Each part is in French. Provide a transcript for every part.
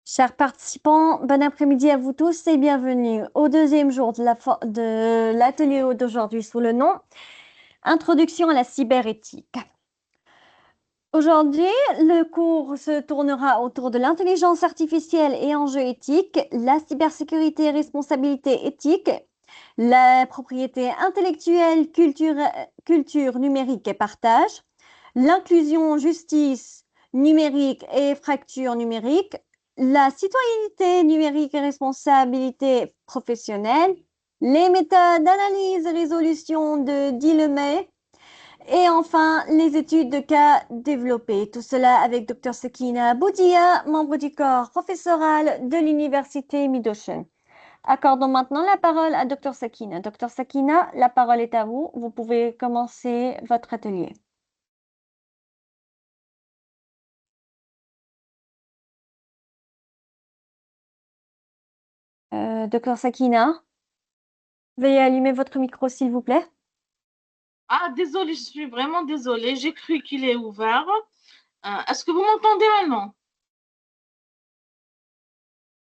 Chers participants, bon après-midi à vous tous et bienvenue au deuxième jour de l'atelier d'aujourd'hui sous le nom Introduction à la cyberéthique. Aujourd'hui, le cours se tournera autour de l'intelligence artificielle et enjeux éthiques, la cybersécurité et responsabilité éthique, la propriété intellectuelle, culture numérique et partage, l'inclusion, justice numérique et fracture numérique, la citoyenneté numérique et responsabilité professionnelle, les méthodes d'analyse et résolution de Dilemay, et enfin les études de cas développées. Tout cela avec Dr Sekina Boudia, membre du corps professoral de l'Université Mid-Ocean. Accordons maintenant la parole à Dr Sakina. Dr Sakina, la parole est à vous. Vous pouvez commencer votre atelier. Dr Sakina, veuillez allumer votre micro, s'il vous plaît. Ah, désolée, je suis vraiment désolée. J'ai cru qu'il est ouvert. Est-ce que vous m'entendez maintenant?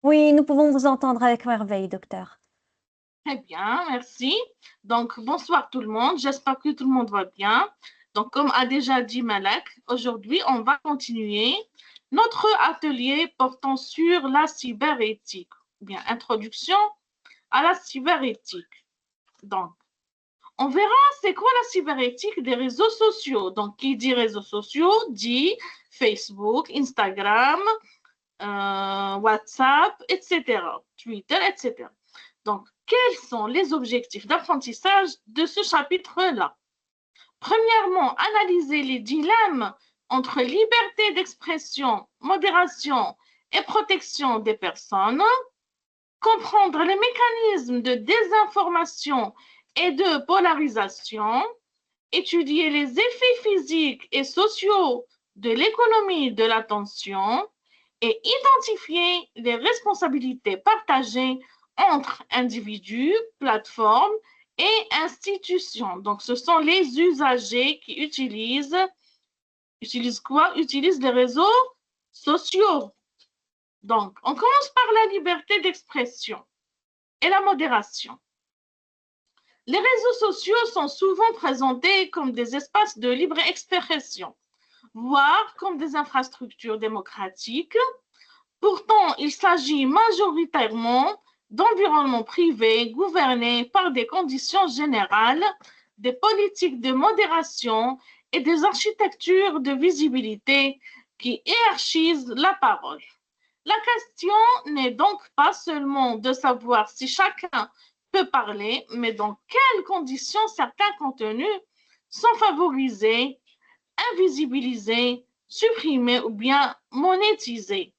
Oui, nous pouvons vous entendre avec merveille, docteur. Très bien, merci. Donc, bonsoir tout le monde. J'espère que tout le monde va bien. Donc, comme a déjà dit Malak, aujourd'hui, on va continuer notre atelier portant sur la cyberéthique. Bien, introduction à la cyberéthique. Donc, on verra c'est quoi la cyberéthique des réseaux sociaux. Donc, qui dit réseaux sociaux dit Facebook, Instagram, WhatsApp, etc., Twitter, etc. Donc, quels sont les objectifs d'apprentissage de ce chapitre-là? Premièrement, analyser les dilemmes entre liberté d'expression, modération et protection des personnes, comprendre les mécanismes de désinformation et de polarisation, étudier les effets physiques et sociaux de l'économie de l'attention et identifier les responsabilités partagées entre individus, plateformes et institutions. Donc, ce sont les usagers qui utilisent quoi? Utilisent les réseaux sociaux. Donc, on commence par la liberté d'expression et la modération. Les réseaux sociaux sont souvent présentés comme des espaces de libre expression, voire comme des infrastructures démocratiques. Pourtant, il s'agit majoritairement d'environnements privés gouvernés par des conditions générales, des politiques de modération et des architectures de visibilité qui hiérarchisent la parole. La question n'est donc pas seulement de savoir si chacun peut parler, mais dans quelles conditions certains contenus sont favorisés, invisibilisés, supprimés ou bien monétisés.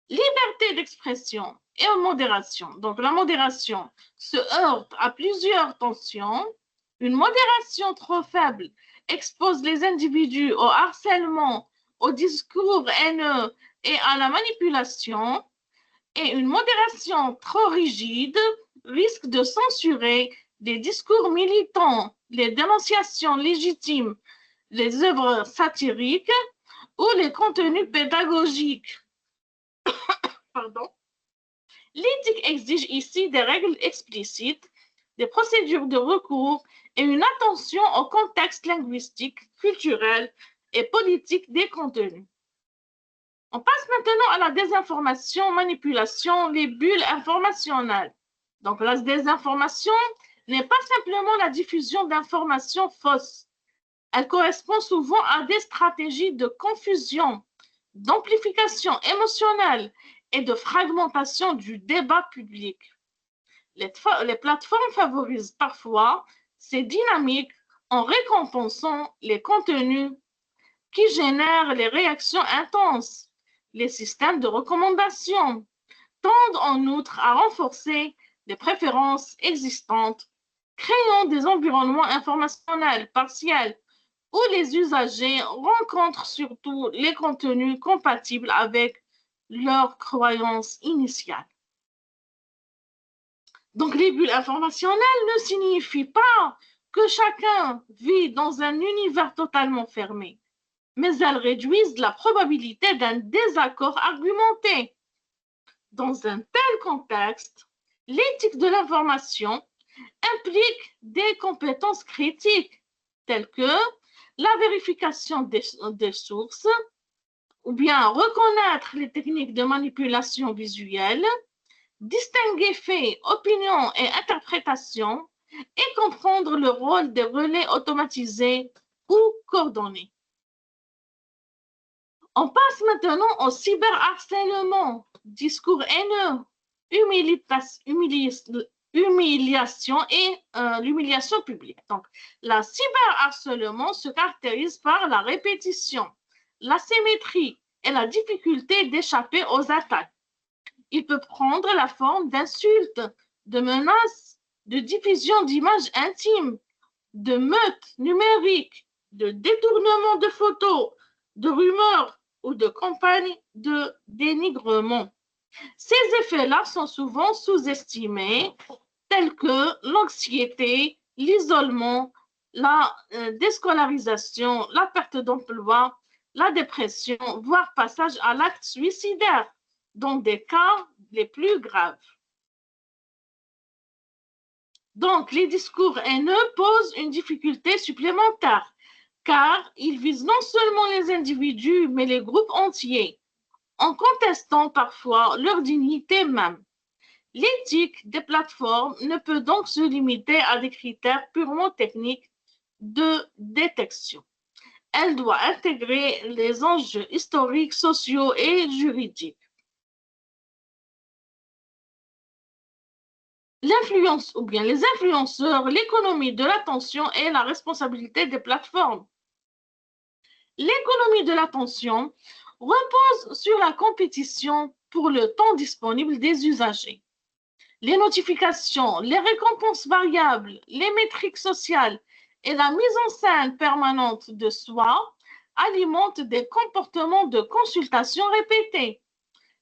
Liberté d'expression et modération. Donc la modération se heurte à plusieurs tensions. Une modération trop faible expose les individus au harcèlement, au discours haineux et à la manipulation. Et une modération trop rigide risque de censurer les discours militants, les dénonciations légitimes, les œuvres satiriques ou les contenus pédagogiques. Pardon. L'éthique exige ici des règles explicites, des procédures de recours et une attention au contexte linguistique, culturel et politique des contenus. On passe maintenant à la désinformation, manipulation, les bulles informationnelles. Donc la désinformation n'est pas simplement la diffusion d'informations fausses. Elle correspond souvent à des stratégies de confusion, d'amplification émotionnelle et de fragmentation du débat public. Les plateformes favorisent parfois ces dynamiques en récompensant les contenus qui génèrent les réactions intenses. Les systèmes de recommandation tendent en outre à renforcer les préférences existantes, créant des environnements informationnels partiels où les usagers rencontrent surtout les contenus compatibles avec leurs croyances initiales. Donc les bulles informationnelles ne signifient pas que chacun vit dans un univers totalement fermé, mais elles réduisent la probabilité d'un désaccord argumenté. Dans un tel contexte, l'éthique de l'information implique des compétences critiques telles que la vérification des sources, ou bien reconnaître les techniques de manipulation visuelle, distinguer faits, opinions et interprétations, et comprendre le rôle des relais automatisés ou coordonnés. On passe maintenant au cyberharcèlement, discours haineux, humiliation et l'humiliation publique. Donc, le cyberharcèlement se caractérise par la répétition, l'asymétrie et la difficulté d'échapper aux attaques. Il peut prendre la forme d'insultes, de menaces, de diffusion d'images intimes, de meutes numériques, de détournement de photos, de rumeurs ou de campagnes de dénigrement. Ces effets-là sont souvent sous-estimés, tels que l'anxiété, l'isolement, la déscolarisation, la perte d'emploi, la dépression, voire passage à l'acte suicidaire, dans des cas les plus graves. Donc, les discours haineux posent une difficulté supplémentaire, car ils visent non seulement les individus, mais les groupes entiers, en contestant parfois leur dignité même. L'éthique des plateformes ne peut donc se limiter à des critères purement techniques de détection. Elle doit intégrer les enjeux historiques, sociaux et juridiques. L'influence ou bien les influenceurs, l'économie de l'attention et la responsabilité des plateformes. L'économie de l'attention repose sur la compétition pour le temps disponible des usagers. Les notifications, les récompenses variables, les métriques sociales et la mise en scène permanente de soi alimentent des comportements de consultation répétés.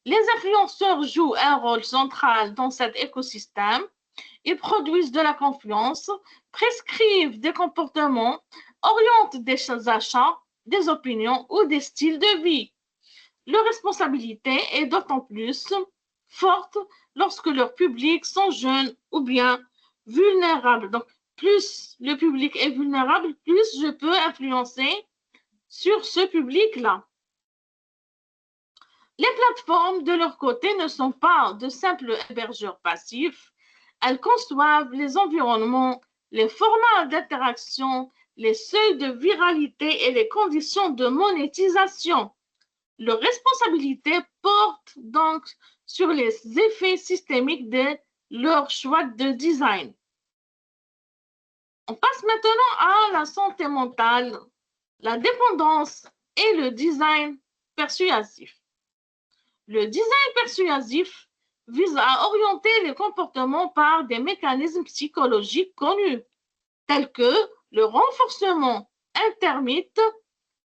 Les influenceurs jouent un rôle central dans cet écosystème. Ils produisent de la confiance, prescrivent des comportements, orientent des achats, des opinions ou des styles de vie. Leur responsabilité est d'autant plus forte lorsque leurs publics sont jeunes ou bien vulnérables. Donc, plus le public est vulnérable, plus je peux influencer sur ce public-là. Les plateformes, de leur côté, ne sont pas de simples hébergeurs passifs. Elles conçoivent les environnements, les formats d'interaction, les seuils de viralité et les conditions de monétisation. Leur responsabilité porte donc sur les effets systémiques de leur choix de design. On passe maintenant à la santé mentale, la dépendance et le design persuasif. Le design persuasif vise à orienter les comportements par des mécanismes psychologiques connus, tels que le renforcement intermittent,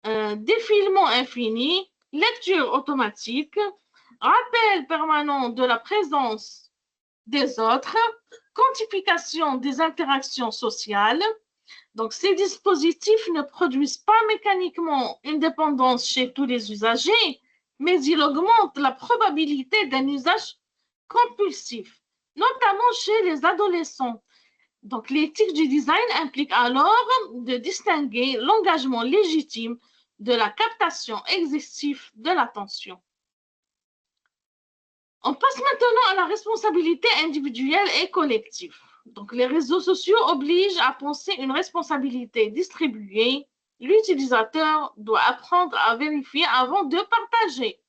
défilement infini, lecture automatique, rappel permanent de la présence des autres, quantification des interactions sociales. Donc, ces dispositifs ne produisent pas mécaniquement une dépendance chez tous les usagers, mais ils augmentent la probabilité d'un usage compulsif, notamment chez les adolescents. Donc, l'éthique du design implique alors de distinguer l'engagement légitime de la captation excessive de l'attention. On passe maintenant à la responsabilité individuelle et collective. Donc, les réseaux sociaux obligent à penser une responsabilité distribuée. L'utilisateur doit apprendre à vérifier avant de partager,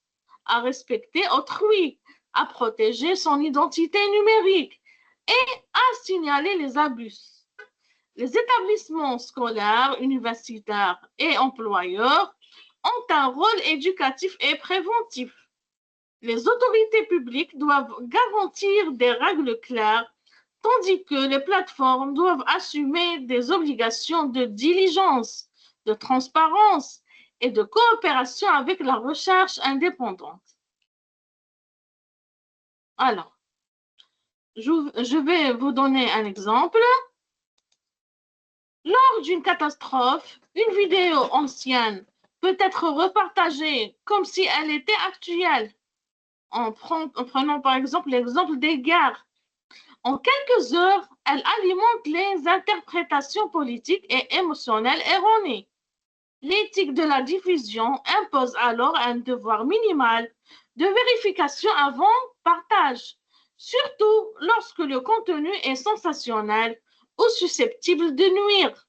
à respecter autrui, à protéger son identité numérique et à signaler les abus. Les établissements scolaires, universitaires et employeurs ont un rôle éducatif et préventif. Les autorités publiques doivent garantir des règles claires, tandis que les plateformes doivent assumer des obligations de diligence, de transparence et de coopération avec la recherche indépendante. Alors, je vais vous donner un exemple. Lors d'une catastrophe, une vidéo ancienne peut être repartagée comme si elle était actuelle. En prenant par exemple l'exemple des guerres. En quelques heures, elle alimente les interprétations politiques et émotionnelles erronées. L'éthique de la diffusion impose alors un devoir minimal de vérification avant partage, surtout lorsque le contenu est sensationnel ou susceptible de nuire.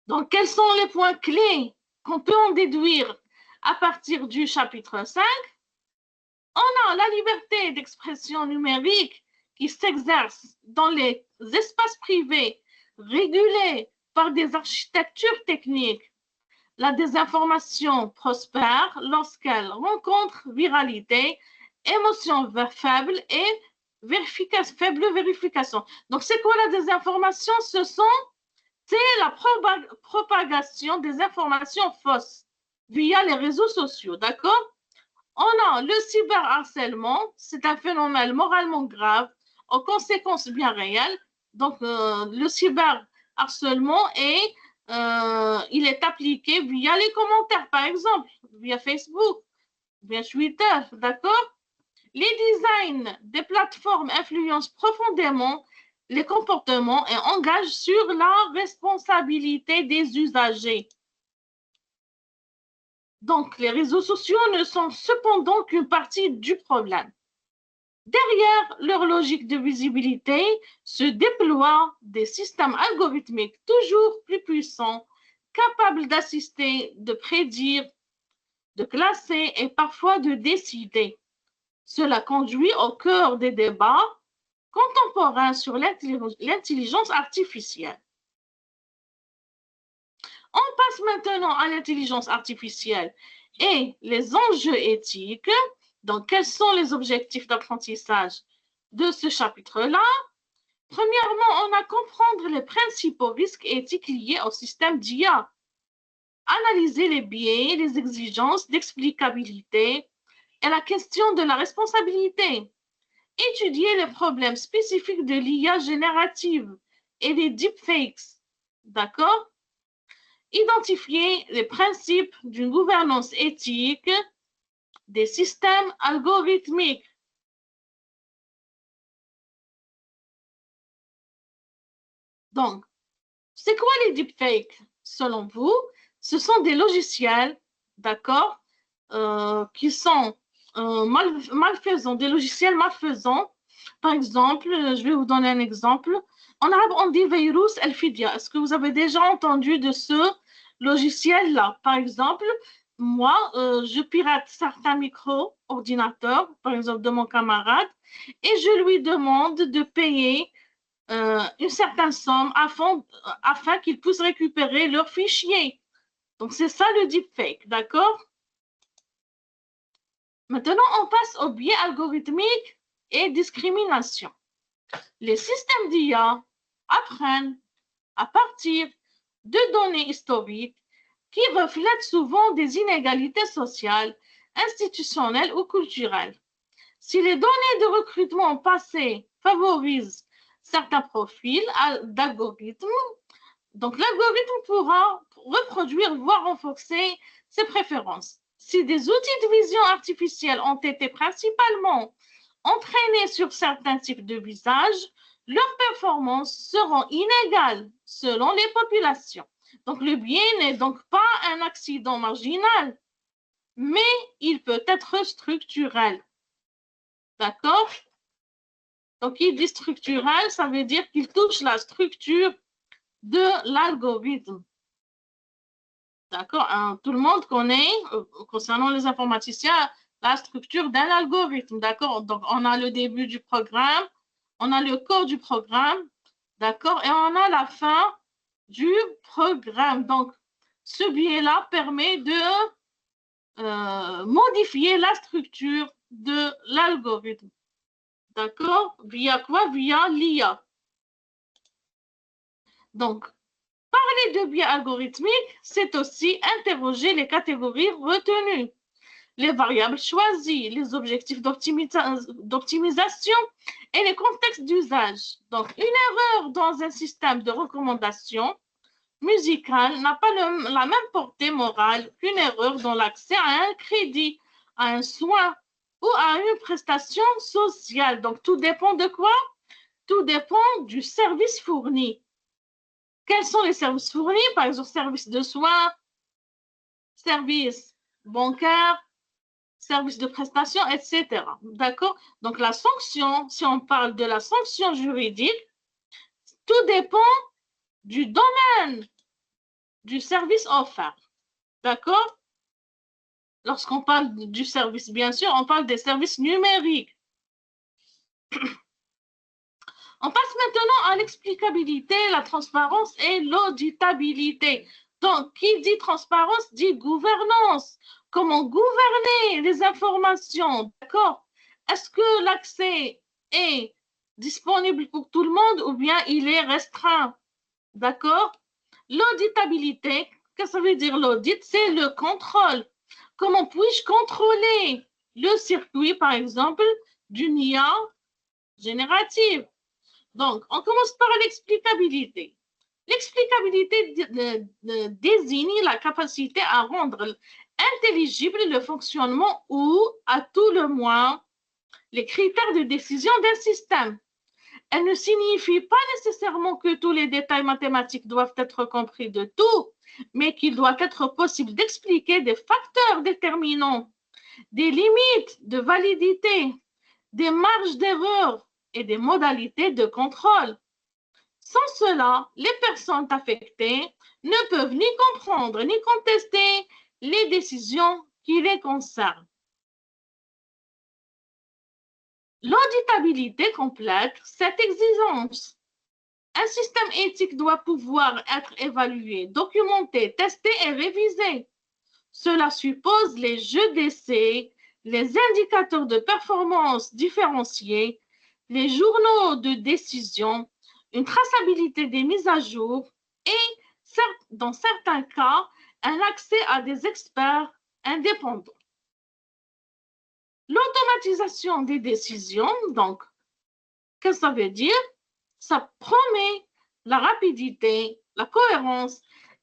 Donc, quels sont les points clés qu'on peut en déduire à partir du chapitre 5? On a la liberté d'expression numérique qui s'exerce dans les espaces privés régulés par des architectures techniques. La désinformation prospère lorsqu'elle rencontre viralité, émotion faible et faible vérification. Donc, c'est quoi la désinformation? C'est la propagation des informations fausses via les réseaux sociaux, d'accord? On a le cyberharcèlement, c'est un phénomène moralement grave, aux conséquences bien réelles. Donc, le cyberharcèlement il est appliqué via les commentaires, par exemple, via Facebook, via Twitter, d'accord? Les designs des plateformes influencent profondément les comportements et engagent sur la responsabilité des usagers. Donc, les réseaux sociaux ne sont cependant qu'une partie du problème. Derrière leur logique de visibilité se déploient des systèmes algorithmiques toujours plus puissants, capables d'assister, de prédire, de classer et parfois de décider. Cela conduit au cœur des débats contemporains sur l'intelligence artificielle. On passe maintenant à l'intelligence artificielle et les enjeux éthiques. Donc, quels sont les objectifs d'apprentissage de ce chapitre-là? Premièrement, on a à comprendre les principaux risques éthiques liés au système d'IA. Analyser les biais, les exigences d'explicabilité et la question de la responsabilité. Étudier les problèmes spécifiques de l'IA générative et des deepfakes. D'accord? Identifier les principes d'une gouvernance éthique des systèmes algorithmiques. Donc, c'est quoi les deepfakes? Selon vous, ce sont des logiciels, d'accord, qui sont malfaisants, des logiciels malfaisants. Par exemple, je vais vous donner un exemple. En arabe, on dit virus al-fidia. Est-ce que vous avez déjà entendu de ce logiciel-là? Par exemple, moi, je pirate certains micro-ordinateurs, par exemple de mon camarade, et je lui demande de payer une certaine somme afin qu'ils puissent récupérer leurs fichiers. Donc, c'est ça le deepfake, d'accord? Maintenant, on passe au biais algorithmique et discrimination. Les systèmes d'IA apprennent à partir de données historiques qui reflètent souvent des inégalités sociales, institutionnelles ou culturelles. Si les données de recrutement passées favorisent certains profils d'algorithmes, donc l'algorithme pourra reproduire, voire renforcer ses préférences. Si des outils de vision artificielle ont été principalement entraînés sur certains types de visages, leurs performances seront inégales selon les populations. Donc le biais n'est donc pas un accident marginal, mais il peut être structurel. D'accord? Donc il dit structurel, ça veut dire qu'il touche la structure de l'algorithme. D'accord? Tout le monde connaît, concernant les informaticiens, la structure d'un algorithme. D'accord? Donc, on a le début du programme, on a le corps du programme, d'accord? Et on a la fin du programme. Donc, ce biais-là permet de modifier la structure de l'algorithme. D'accord? Via quoi? Via l'IA. Donc, parler de biais algorithmiques, c'est aussi interroger les catégories retenues, les variables choisies, les objectifs d'optimisation et les contextes d'usage. Donc, une erreur dans un système de recommandation musicale n'a pas la même portée morale qu'une erreur dans l'accès à un crédit, à un soin ou à une prestation sociale. Donc, tout dépend de quoi? Tout dépend du service fourni. Quels sont les services fournis? Par exemple, service de soins, service bancaire, service de prestation, etc. D'accord? Donc, la sanction, si on parle de la sanction juridique, tout dépend du domaine du service offert. D'accord? Lorsqu'on parle du service, bien sûr, on parle des services numériques. On passe maintenant à l'explicabilité, la transparence et l'auditabilité. Donc, qui dit transparence dit gouvernance. Comment gouverner les informations, d'accord? Est-ce que l'accès est disponible pour tout le monde ou bien il est restreint, d'accord? L'auditabilité, qu'est-ce que ça veut dire l'audit? C'est le contrôle. Comment puis-je contrôler le circuit, par exemple, d'une IA générative? Donc, on commence par l'explicabilité. L'explicabilité désigne la capacité à rendre intelligible le fonctionnement ou, à tout le moins, les critères de décision d'un système. Elle ne signifie pas nécessairement que tous les détails mathématiques doivent être compris de tout, mais qu'il doit être possible d'expliquer des facteurs déterminants, des limites de validité, des marges d'erreur et des modalités de contrôle. Sans cela, les personnes affectées ne peuvent ni comprendre ni contester les décisions qui les concernent. L'auditabilité complète cette exigence. Un système éthique doit pouvoir être évalué, documenté, testé et révisé. Cela suppose les jeux d'essai, les indicateurs de performance différenciés, les journaux de décision, une traçabilité des mises à jour et, dans certains cas, un accès à des experts indépendants. L'automatisation des décisions, donc, qu'est-ce que ça veut dire? Ça promet la rapidité, la cohérence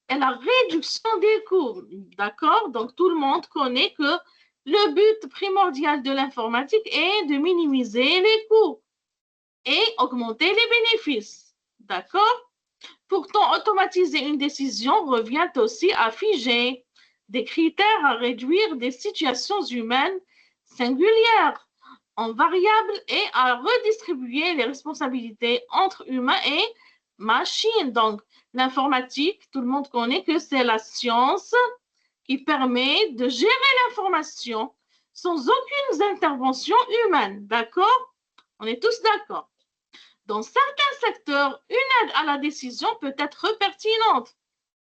et la réduction des coûts. D'accord? Donc, tout le monde connaît que le but primordial de l'informatique est de minimiser les coûts et augmenter les bénéfices. D'accord? Pourtant, automatiser une décision revient aussi à figer des critères à réduire des situations humaines singulières en variables et à redistribuer les responsabilités entre humains et machines. Donc, l'informatique, tout le monde connaît que c'est la science qui permet de gérer l'information sans aucune intervention humaine. D'accord? On est tous d'accord. Dans certains secteurs, une aide à la décision peut être pertinente.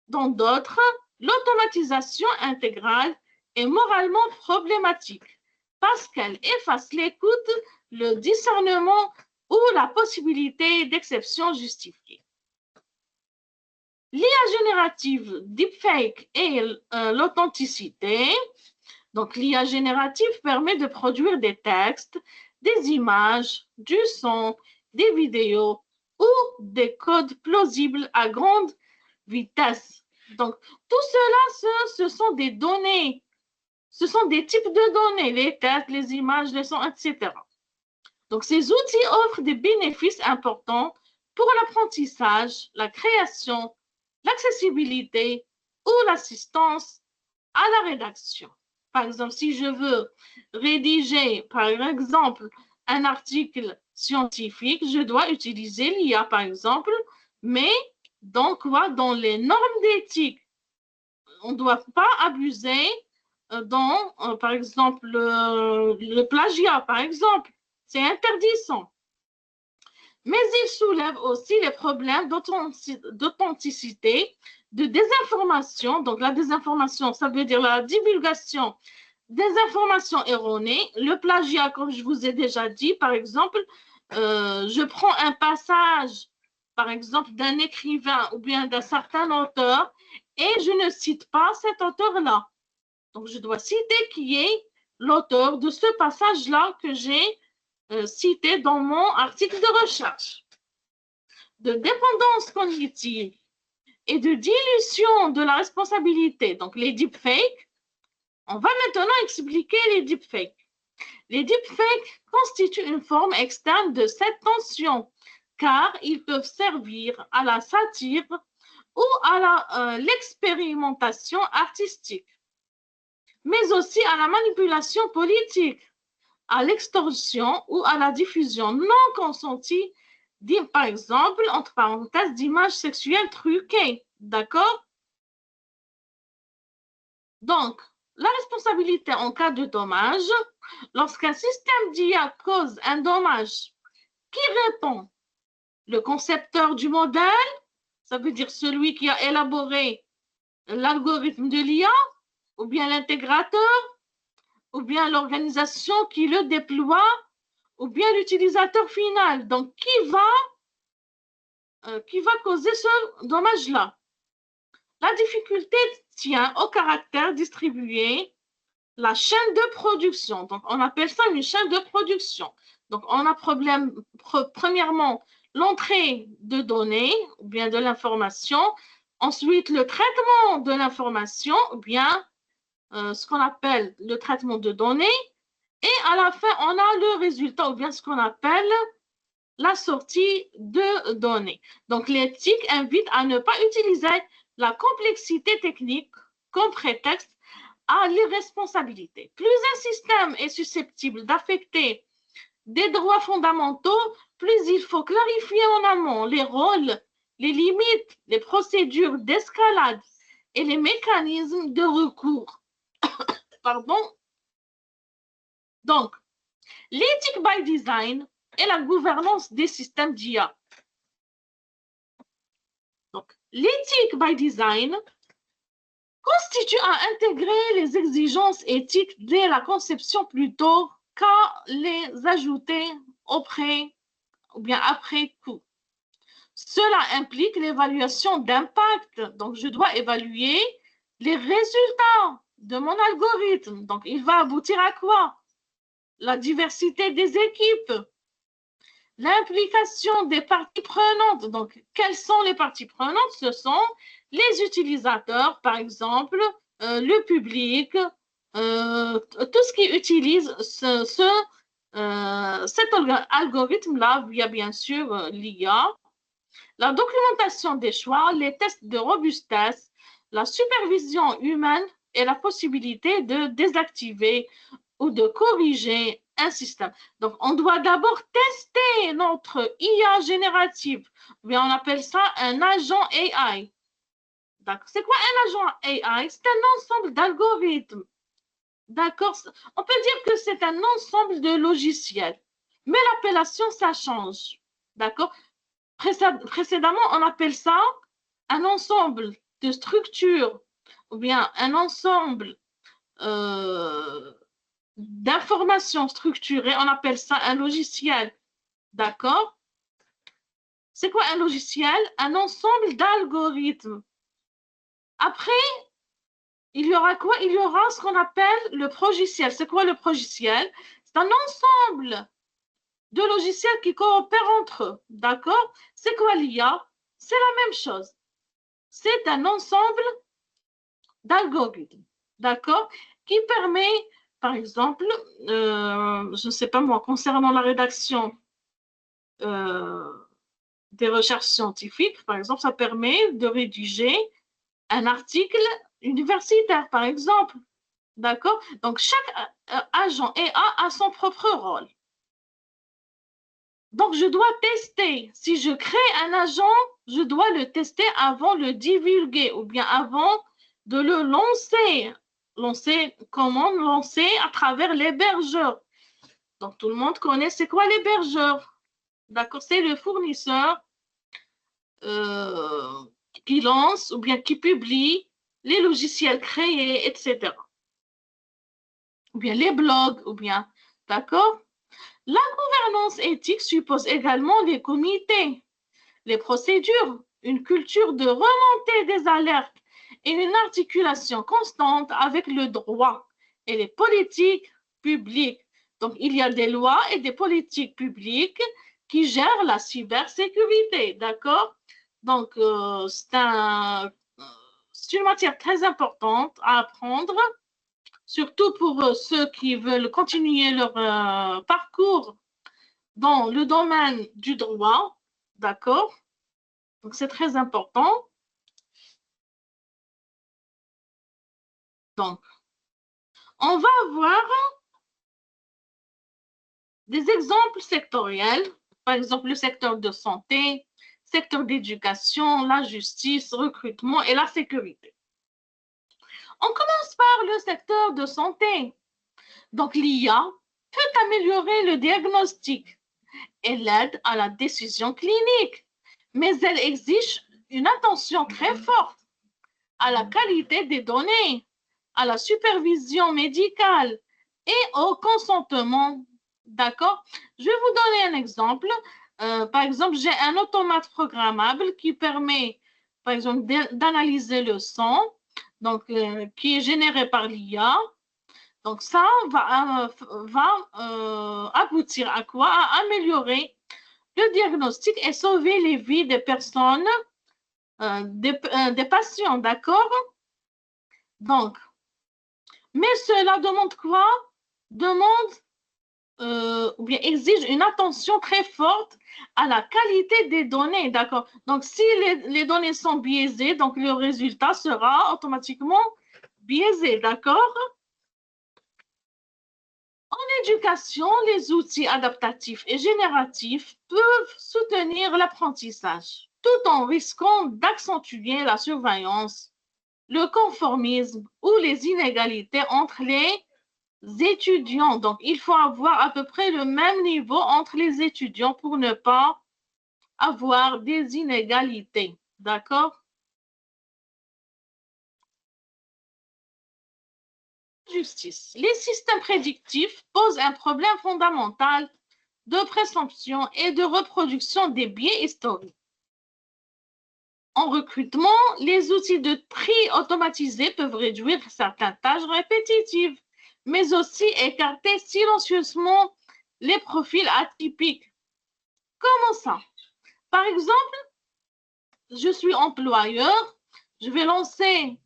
Dans d'autres, l'automatisation intégrale est moralement problématique parce qu'elle efface l'écoute, le discernement ou la possibilité d'exception justifiée. L'IA générative, deepfake et l'authenticité. Donc, l'IA générative permet de produire des textes, des images, du son, des vidéos ou des codes plausibles à grande vitesse. Donc, tout cela, ce sont des données. Ce sont des types de données, les textes, les images, les sons, etc. Donc, ces outils offrent des bénéfices importants pour l'apprentissage, la création, l'accessibilité ou l'assistance à la rédaction. Par exemple, si je veux rédiger, par exemple, un article scientifique, je dois utiliser l'IA, par exemple, mais dans quoi? Dans les normes d'éthique. On ne doit pas abuser dans, par exemple, le plagiat, par exemple. C'est interdisant. Mais il soulève aussi les problèmes d'authenticité, de désinformation. Donc, la désinformation, ça veut dire la divulgation des informations erronées. Le plagiat, comme je vous ai déjà dit, par exemple, je prends un passage, par exemple, d'un écrivain ou bien d'un certain auteur et je ne cite pas cet auteur-là. Donc, je dois citer qui est l'auteur de ce passage-là que j'ai cité dans mon article de recherche. De dépendance cognitive. et de dilution de la responsabilité. Donc, les deepfakes, on va maintenant expliquer les deepfakes. Les deepfakes constituent une forme externe de cette tension, car ils peuvent servir à la satire ou à l'expérimentation artistique, mais aussi à la manipulation politique, à l'extorsion ou à la diffusion non consentie, par exemple, entre parenthèses, d'images sexuelles truquées. D'accord? Donc, la responsabilité en cas de dommage, lorsqu'un système d'IA cause un dommage, qui répond? Le concepteur du modèle, ça veut dire celui qui a élaboré l'algorithme de l'IA, ou bien l'intégrateur, ou bien l'organisation qui le déploie, ou bien l'utilisateur final. Donc, qui va causer ce dommage-là? La difficulté tient au caractère distribué, la chaîne de production. Donc, on appelle ça une chaîne de production. Donc, on a premièrement, l'entrée de données, ou bien de l'information, ensuite le traitement de l'information, ou bien ce qu'on appelle le traitement de données, et à la fin, on a le résultat, ou bien ce qu'on appelle la sortie de données. Donc, l'éthique invite à ne pas utiliser la complexité technique comme prétexte à l'irresponsabilité. Plus un système est susceptible d'affecter des droits fondamentaux, plus il faut clarifier en amont les rôles, les limites, les procédures d'escalade et les mécanismes de recours. Pardon. Donc, l'éthique by design et la gouvernance des systèmes d'IA. Donc, l'éthique by design constitue à intégrer les exigences éthiques dès la conception plutôt qu'à les ajouter auprès ou bien après coup. Cela implique l'évaluation d'impact. Donc, je dois évaluer les résultats de mon algorithme. Donc, il va aboutir à quoi? La diversité des équipes, l'implication des parties prenantes. Donc, quelles sont les parties prenantes? Ce sont les utilisateurs, par exemple, le public, tout ce qui utilise cet algorithme-là via, bien sûr, l'IA, la documentation des choix, les tests de robustesse, la supervision humaine et la possibilité de désactiver ou de corriger un système. Donc, on doit d'abord tester notre IA générative. Mais on appelle ça un agent AI. D'accord. C'est quoi un agent AI? C'est un ensemble d'algorithmes. D'accord. On peut dire que c'est un ensemble de logiciels. Mais l'appellation, ça change. D'accord. Précédemment, on appelle ça un ensemble de structures ou bien un ensemble d'informations structurées. On appelle ça un logiciel. D'accord? C'est quoi un logiciel? Un ensemble d'algorithmes. Après, il y aura quoi? Il y aura ce qu'on appelle le progiciel. C'est quoi le progiciel? C'est un ensemble de logiciels qui coopèrent entre eux. D'accord? C'est quoi l'IA? C'est la même chose. C'est un ensemble d'algorithmes. D'accord? Qui permet, par exemple, je ne sais pas moi, concernant la rédaction des recherches scientifiques, par exemple, ça permet de rédiger un article universitaire, par exemple. D'accord? Donc, chaque agent IA a son propre rôle. Donc, je dois tester. Si je crée un agent, je dois le tester avant de le divulguer ou bien avant de le lancer. Comment lancer? À travers l'hébergeur. Donc, tout le monde connaît c'est quoi l'hébergeur. D'accord? C'est le fournisseur qui lance ou bien qui publie les logiciels créés, etc. Ou bien les blogs, ou bien, d'accord? La gouvernance éthique suppose également des comités, les procédures, une culture de remontée des alertes et une articulation constante avec le droit et les politiques publiques. Donc, il y a des lois et des politiques publiques qui gèrent la cybersécurité, d'accord? Donc, c'est une matière très importante à apprendre, surtout pour ceux qui veulent continuer leur parcours dans le domaine du droit, d'accord? Donc, c'est très important. Donc, on va avoir des exemples sectoriels, par exemple le secteur de santé, secteur d'éducation, la justice, recrutement et la sécurité. On commence par le secteur de santé. Donc, l'IA peut améliorer le diagnostic et l'aide à la décision clinique, mais elle exige une attention très forte à la qualité des données, à la supervision médicale et au consentement. D'accord? Je vais vous donner un exemple. Par exemple, j'ai un automate programmable qui permet, par exemple, d'analyser le sang, donc, qui est généré par l'IA. Donc, ça va aboutir à quoi? À améliorer le diagnostic et sauver les vies des personnes, des patients, d'accord? Donc, mais cela demande quoi? Demande ou bien exige une attention très forte à la qualité des données, d'accord? Donc, si les données sont biaisées, donc le résultat sera automatiquement biaisé, d'accord? En éducation, les outils adaptatifs et génératifs peuvent soutenir l'apprentissage, tout en risquant d'accentuer la surveillance, le conformisme ou les inégalités entre les étudiants. Donc, il faut avoir à peu près le même niveau entre les étudiants pour ne pas avoir des inégalités. D'accord? Justice. Les systèmes prédictifs posent un problème fondamental de présomption et de reproduction des biais historiques. En recrutement, les outils de tri automatisés peuvent réduire certaines tâches répétitives, mais aussi écarter silencieusement les profils atypiques. Comment ça? Par exemple, je suis employeur, je vais lancer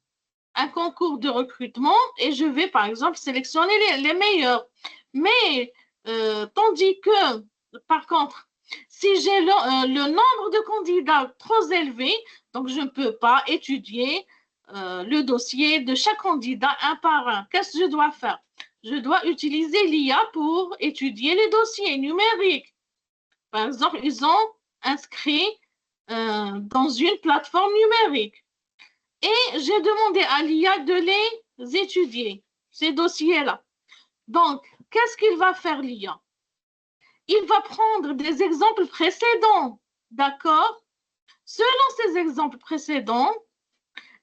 un concours de recrutement et je vais, par exemple, sélectionner les meilleurs. Mais, tandis que, par contre, si j'ai le nombre de candidats trop élevé, donc je ne peux pas étudier le dossier de chaque candidat un par un. Qu'est-ce que je dois faire? Je dois utiliser l'IA pour étudier les dossiers numériques. Par exemple, ils ont inscrit dans une plateforme numérique. Et j'ai demandé à l'IA de les étudier, ces dossiers-là. Donc, qu'est-ce qu'il va faire l'IA? Il va prendre des exemples précédents, d'accord? Selon ces exemples précédents,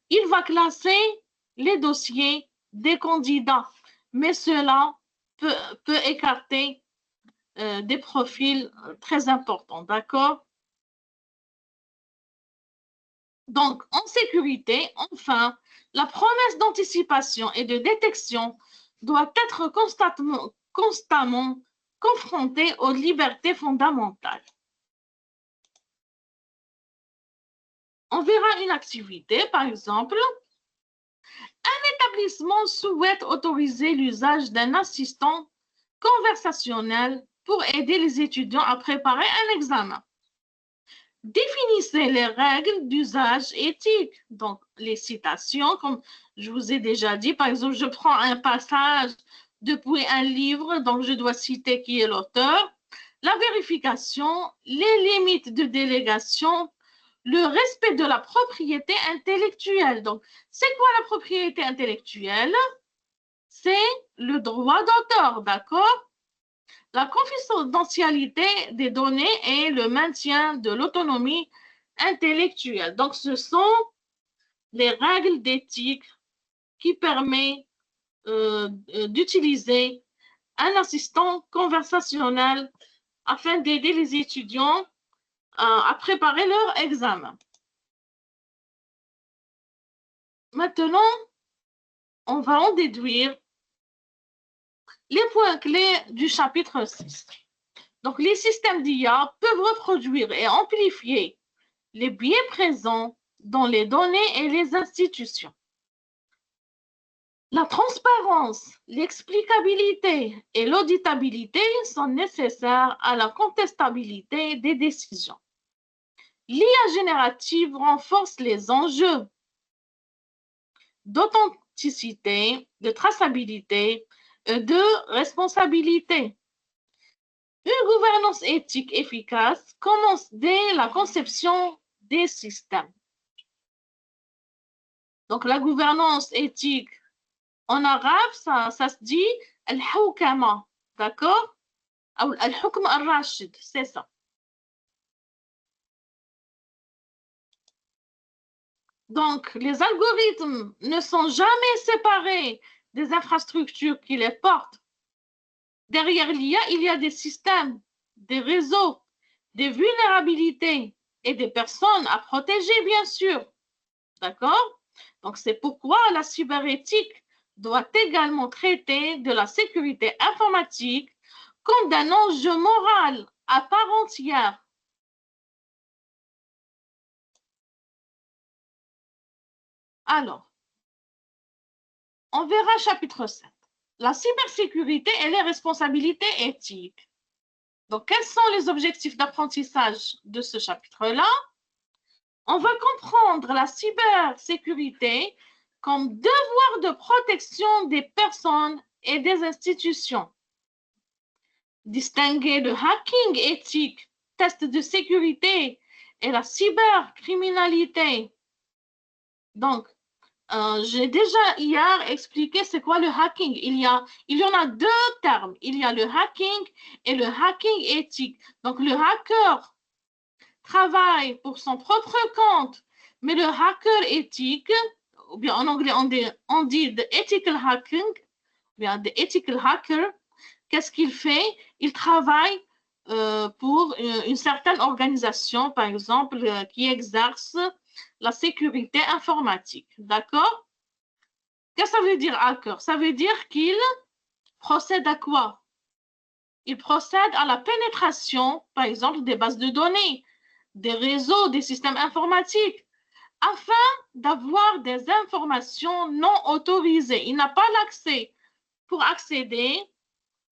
il va classer les dossiers des candidats, mais cela peut écarter des profils très importants, d'accord? Donc, en sécurité, enfin, la promesse d'anticipation et de détection doit être constamment confrontée aux libertés fondamentales. On verra une activité, par exemple, un établissement souhaite autoriser l'usage d'un assistant conversationnel pour aider les étudiants à préparer un examen. Définissez les règles d'usage éthique. Donc, les citations, comme je vous ai déjà dit, par exemple, je prends un passage depuis un livre, donc je dois citer qui est l'auteur. La vérification, les limites de délégation, le respect de la propriété intellectuelle. Donc, c'est quoi la propriété intellectuelle? C'est le droit d'auteur, d'accord? La confidentialité des données et le maintien de l'autonomie intellectuelle. Donc, ce sont les règles d'éthique qui permettent d'utiliser un assistant conversationnel afin d'aider les étudiants à préparer leur examen. Maintenant, on va en déduire les points clés du chapitre 6. Donc, les systèmes d'IA peuvent reproduire et amplifier les biais présents dans les données et les institutions. La transparence, l'explicabilité et l'auditabilité sont nécessaires à la contestabilité des décisions. L'IA générative renforce les enjeux d'authenticité, de traçabilité et de responsabilité. Une gouvernance éthique efficace commence dès la conception des systèmes. Donc, la gouvernance éthique, en arabe, ça se dit al-hawkama, d'accord? Ou al-hukm al-rashid, c'est ça. Donc, les algorithmes ne sont jamais séparés des infrastructures qui les portent. Derrière l'IA, il y a des systèmes, des réseaux, des vulnérabilités et des personnes à protéger, bien sûr. D'accord? Donc, c'est pourquoi la cyberéthique doit également traiter de la sécurité informatique comme d'un enjeu moral à part entière. Alors, on verra chapitre 7. La cybersécurité et les responsabilités éthiques. Donc, quels sont les objectifs d'apprentissage de ce chapitre-là? On va comprendre la cybersécurité comme devoir de protection des personnes et des institutions. Distinguer le hacking éthique, test de sécurité et la cybercriminalité. Donc, j'ai déjà hier expliqué c'est quoi le hacking. Il y en a deux termes. Il y a le hacking et le hacking éthique. Donc, le hacker travaille pour son propre compte, mais le hacker éthique, ou bien en anglais on dit the ethical hacking, ou bien the ethical hacker, qu'est-ce qu'il fait? Il travaille pour une certaine organisation, par exemple, qui exerce la sécurité informatique. D'accord? Qu'est-ce que ça veut dire hacker? Ça veut dire qu'il procède à quoi? Il procède à la pénétration, par exemple, des bases de données, des réseaux, des systèmes informatiques, afin d'avoir des informations non autorisées. Il n'a pas l'accès pour accéder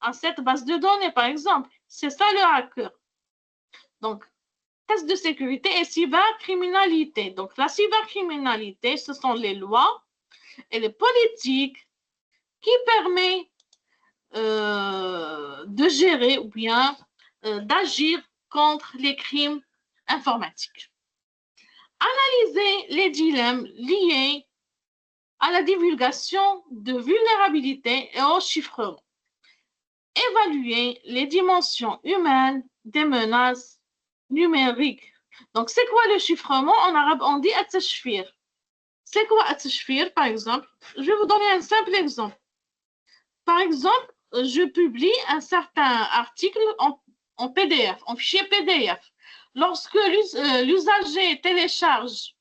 à cette base de données, par exemple. C'est ça le hacker. Donc, test de sécurité et cybercriminalité. Donc, la cybercriminalité, ce sont les lois et les politiques qui permettent de gérer ou bien d'agir contre les crimes informatiques. Analyser les dilemmes liés à la divulgation de vulnérabilités et au chiffrement. Évaluer les dimensions humaines des menaces numériques. Donc, c'est quoi le chiffrement? En arabe, on dit at-tashfir. C'est quoi at-tashfir, par exemple? Je vais vous donner un simple exemple. Par exemple, je publie un certain article en PDF, en fichier PDF. Lorsque l'usager télécharge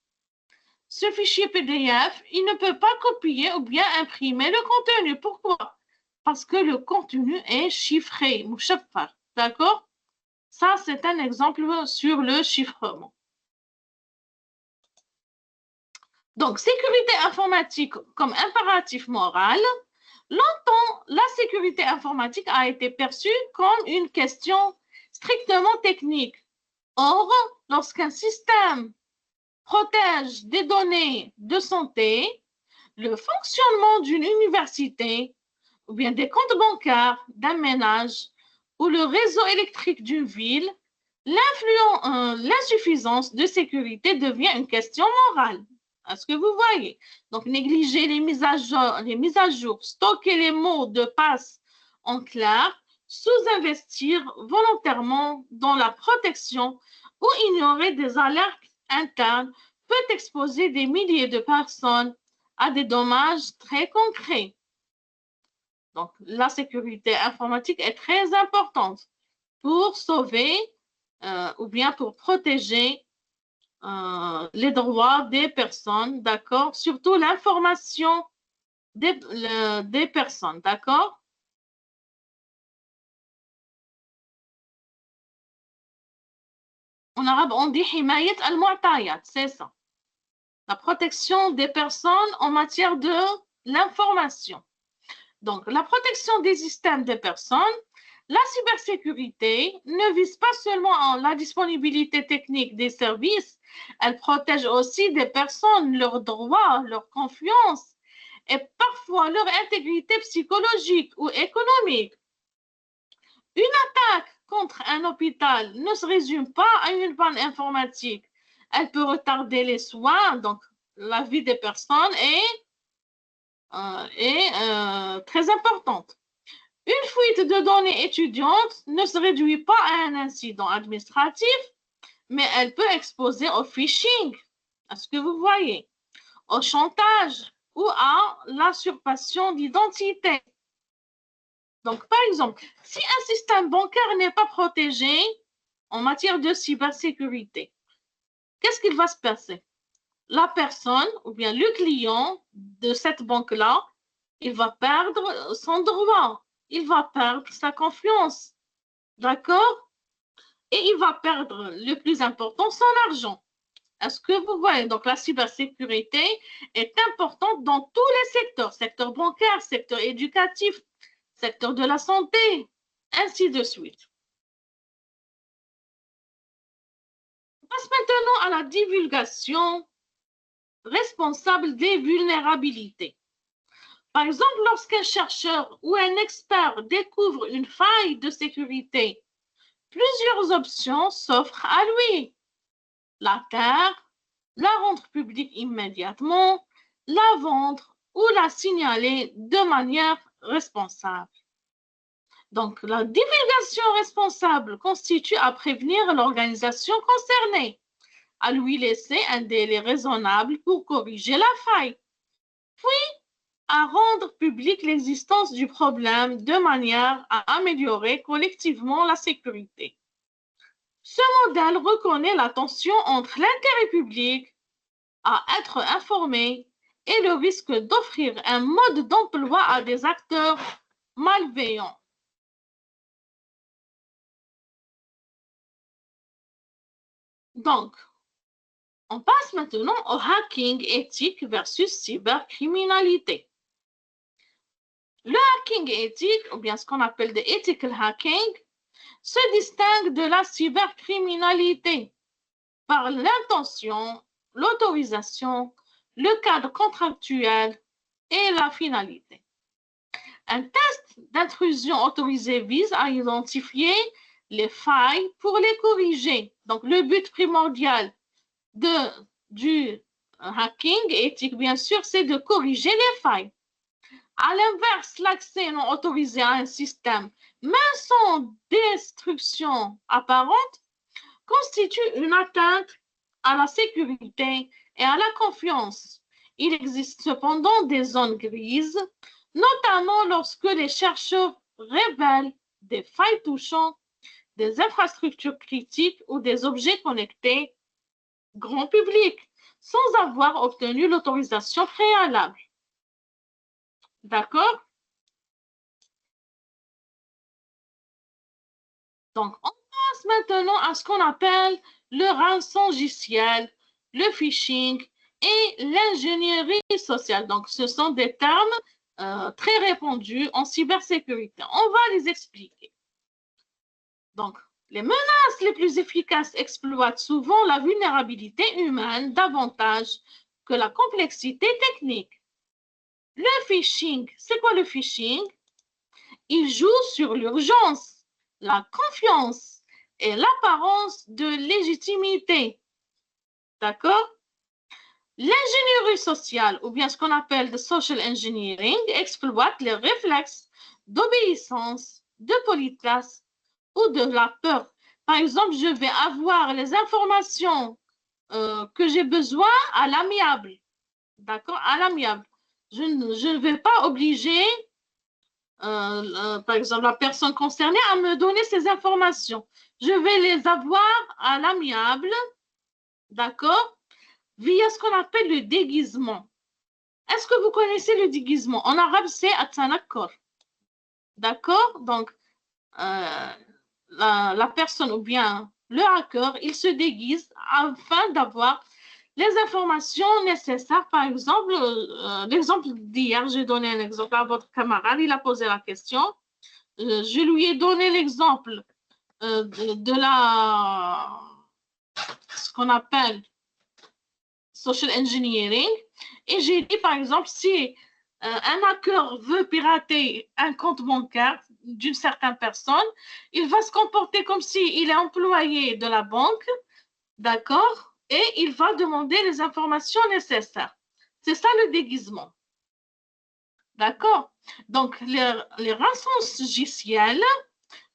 ce fichier PDF, il ne peut pas copier ou bien imprimer le contenu. Pourquoi? Parce que le contenu est chiffré, mouchaffar. D'accord? Ça, c'est un exemple sur le chiffrement. Donc, sécurité informatique comme impératif moral. Longtemps, la sécurité informatique a été perçue comme une question strictement technique. Or, lorsqu'un système protège des données de santé, le fonctionnement d'une université ou bien des comptes bancaires d'un ménage ou le réseau électrique d'une ville, l'insuffisance de sécurité devient une question morale. Est-ce que vous voyez? Donc, négliger les mises à jour, stocker les mots de passe en clair, sous-investir volontairement dans la protection ou ignorer des alertes internes peut exposer des milliers de personnes à des dommages très concrets. Donc, la sécurité informatique est très importante pour sauver ou bien pour protéger les droits des personnes, d'accord? Surtout l'information des personnes, d'accord? en arabe, on dit himayat al-mu'tayat, c'est ça. La protection des personnes en matière de l'information. Donc, la protection des systèmes des personnes, la cybersécurité ne vise pas seulement la disponibilité technique des services, elle protège aussi des personnes, leurs droits, leur confiance et parfois leur intégrité psychologique ou économique. Une attaque contre un hôpital ne se résume pas à une panne informatique. Elle peut retarder les soins, donc la vie des personnes est très importante. Une fuite de données étudiantes ne se réduit pas à un incident administratif, mais elle peut exposer au phishing, à ce que vous voyez, au chantage ou à l'usurpation d'identité. Donc, par exemple, si un système bancaire n'est pas protégé en matière de cybersécurité, qu'est-ce qui va se passer? La personne ou bien le client de cette banque-là, il va perdre son droit, il va perdre sa confiance, d'accord? Et il va perdre le plus important, son argent. Est-ce que vous voyez? Donc, la cybersécurité est importante dans tous les secteurs, secteur bancaire, secteur éducatif, secteur de la santé, ainsi de suite. On passe maintenant à la divulgation responsable des vulnérabilités. Par exemple, lorsqu'un chercheur ou un expert découvre une faille de sécurité, plusieurs options s'offrent à lui. La taire, la rendre publique immédiatement, la vendre ou la signaler de manière responsable. Donc, la divulgation responsable constitue à prévenir l'organisation concernée, à lui laisser un délai raisonnable pour corriger la faille, puis à rendre publique l'existence du problème de manière à améliorer collectivement la sécurité. Ce modèle reconnaît la tension entre l'intérêt public à être informé et le risque d'offrir un mode d'emploi à des acteurs malveillants. Donc, on passe maintenant au hacking éthique versus cybercriminalité. Le hacking éthique, ou bien ce qu'on appelle de ethical hacking, se distingue de la cybercriminalité par l'intention, l'autorisation, le cadre contractuel et la finalité. Un test d'intrusion autorisé vise à identifier les failles pour les corriger. Donc, le but primordial du hacking éthique, bien sûr, c'est de corriger les failles. À l'inverse, l'accès non autorisé à un système, même sans destruction apparente, constitue une atteinte à la sécurité et à la confiance. Il existe cependant des zones grises, notamment lorsque les chercheurs révèlent des failles touchant des infrastructures critiques ou des objets connectés grand public, sans avoir obtenu l'autorisation préalable. D'accord? Donc, on passe maintenant à ce qu'on appelle le rançongiciel, le phishing et l'ingénierie sociale. Donc, ce sont des termes très répandus en cybersécurité. On va les expliquer. Donc, les menaces les plus efficaces exploitent souvent la vulnérabilité humaine davantage que la complexité technique. Le phishing, c'est quoi le phishing? Il joue sur l'urgence, la confiance et l'apparence de légitimité. D'accord? L'ingénierie sociale, ou bien ce qu'on appelle le social engineering, exploite les réflexes d'obéissance, de politesse ou de la peur. Par exemple, je vais avoir les informations que j'ai besoin à l'amiable. D'accord? À l'amiable. Je ne vais pas obliger, par exemple, la personne concernée à me donner ces informations. Je vais les avoir à l'amiable, d'accord? Via ce qu'on appelle le déguisement. Est-ce que vous connaissez le déguisement? En arabe, c'est at-tanakkor. D'accord? Donc, la personne ou bien le hacker, il se déguise afin d'avoir les informations nécessaires. Par exemple, l'exemple d'hier, j'ai donné un exemple à votre camarade, il a posé la question. Je lui ai donné l'exemple de ce qu'on appelle social engineering. Et j'ai dit, par exemple, si un hacker veut pirater un compte bancaire d'une certaine personne, il va se comporter comme s'il est employé de la banque, d'accord? Et il va demander les informations nécessaires. C'est ça le déguisement. D'accord? Donc, les rançongiciels,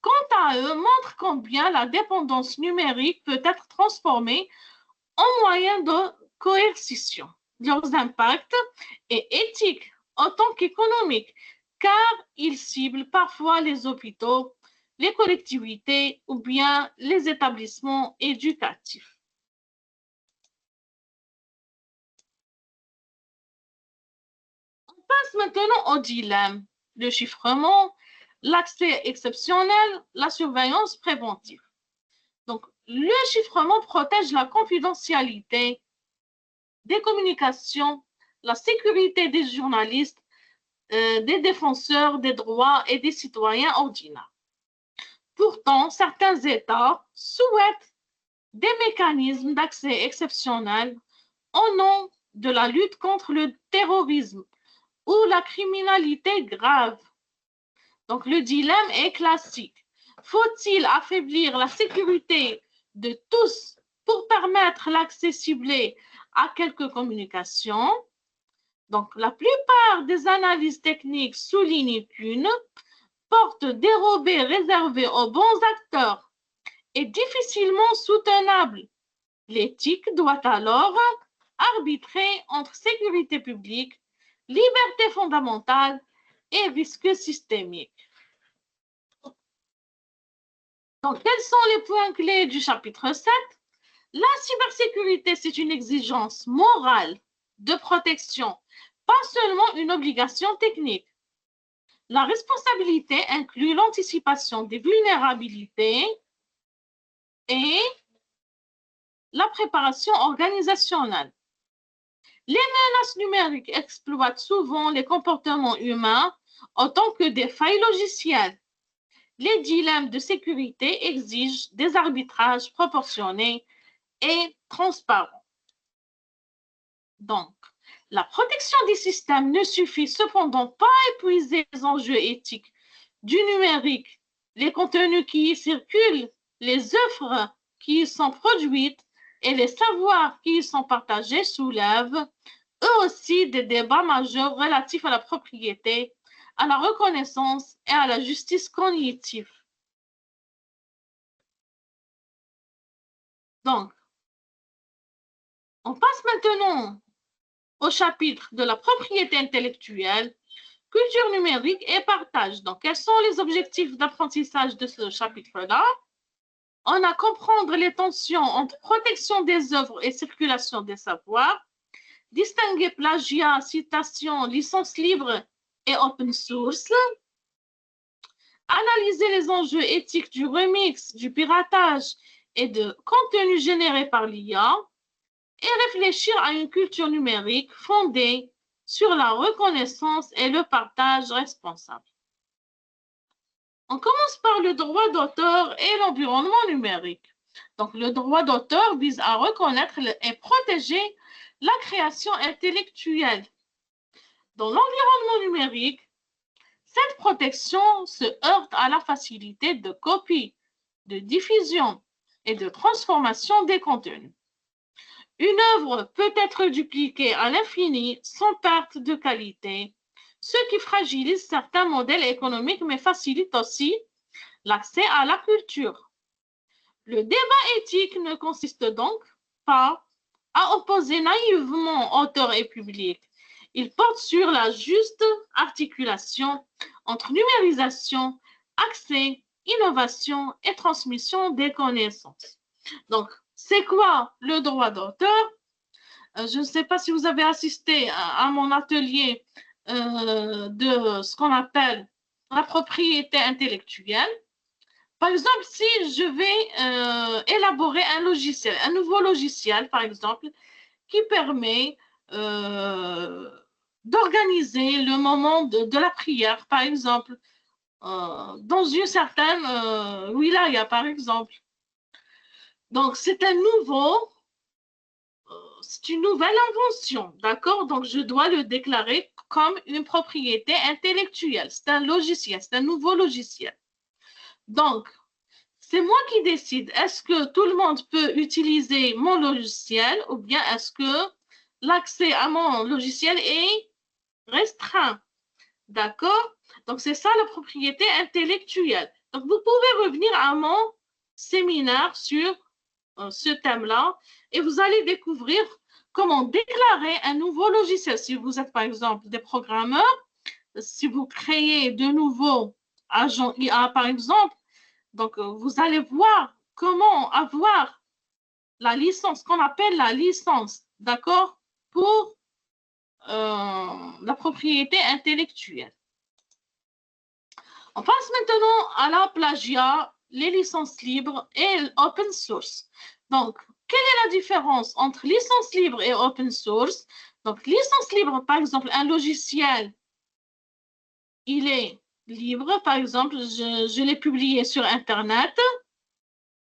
quant à eux, montrent combien la dépendance numérique peut être transformée en moyen de coercition. Leurs impacts est éthique autant qu'économique, car ils ciblent parfois les hôpitaux, les collectivités ou bien les établissements éducatifs. On passe maintenant au dilemme, le chiffrement, l'accès exceptionnel, la surveillance préventive. Donc, le chiffrement protège la confidentialité des communications, la sécurité des journalistes, des défenseurs des droits et des citoyens ordinaires. Pourtant, certains États souhaitent des mécanismes d'accès exceptionnels au nom de la lutte contre le terrorisme ou la criminalité grave. Donc, le dilemme est classique. Faut-il affaiblir la sécurité de tous pour permettre l'accès ciblé à quelques communications? Donc, la plupart des analyses techniques soulignent qu'une porte dérobée réservée aux bons acteurs est difficilement soutenable. L'éthique doit alors arbitrer entre sécurité publique, liberté fondamentale et risque systémique. Donc, quels sont les points clés du chapitre 7? La cybersécurité, c'est une exigence morale de protection, pas seulement une obligation technique. La responsabilité inclut l'anticipation des vulnérabilités et la préparation organisationnelle. Les menaces numériques exploitent souvent les comportements humains autant que des failles logicielles. Les dilemmes de sécurité exigent des arbitrages proportionnés et transparents. Donc, la protection des systèmes ne suffit cependant pas à épuiser les enjeux éthiques du numérique, les contenus qui y circulent, les œuvres qui y sont produites et les savoirs qui y sont partagés soulèvent eux aussi des débats majeurs relatifs à la propriété, à la reconnaissance et à la justice cognitive. Donc, on passe maintenant au chapitre de la propriété intellectuelle, culture numérique et partage. Donc, quels sont les objectifs d'apprentissage de ce chapitre-là? On a comprendre les tensions entre protection des œuvres et circulation des savoirs, distinguer plagiat, citation, licence libre et open source, analyser les enjeux éthiques du remix, du piratage et de contenu généré par l'IA, et réfléchir à une culture numérique fondée sur la reconnaissance et le partage responsable. On commence par le droit d'auteur et l'environnement numérique. Donc, le droit d'auteur vise à reconnaître et protéger la création intellectuelle. Dans l'environnement numérique, cette protection se heurte à la facilité de copie, de diffusion et de transformation des contenus. Une œuvre peut être dupliquée à l'infini sans perte de qualité, ce qui fragilise certains modèles économiques mais facilite aussi l'accès à la culture. Le débat éthique ne consiste donc pas à opposer naïvement auteur et public. Il porte sur la juste articulation entre numérisation, accès, innovation et transmission des connaissances. Donc, c'est quoi le droit d'auteur? Je ne sais pas si vous avez assisté à mon atelier de ce qu'on appelle la propriété intellectuelle. Par exemple, si je vais élaborer un logiciel, un nouveau logiciel, par exemple, qui permet d'organiser le moment de la prière, par exemple, dans une certaine wilaya, par exemple. Donc, c'est une nouvelle invention, d'accord? Donc, je dois le déclarer comme une propriété intellectuelle. C'est un logiciel, c'est un nouveau logiciel. Donc, c'est moi qui décide. Est-ce que tout le monde peut utiliser mon logiciel ou bien est-ce que l'accès à mon logiciel est restreint? D'accord? Donc, c'est ça la propriété intellectuelle. Donc, vous pouvez revenir à mon séminaire sur ce thème-là et vous allez découvrir comment déclarer un nouveau logiciel. Si vous êtes, par exemple, des programmeurs, si vous créez de nouveaux agents IA, par exemple, donc vous allez voir comment avoir la licence, qu'on appelle la licence, d'accord, pour la propriété intellectuelle. On passe maintenant à la plagiat, les licences libres et l'open source. Donc, quelle est la différence entre licence libre et open source? Donc, licence libre, par exemple, un logiciel, il est libre. Par exemple, je l'ai publié sur Internet,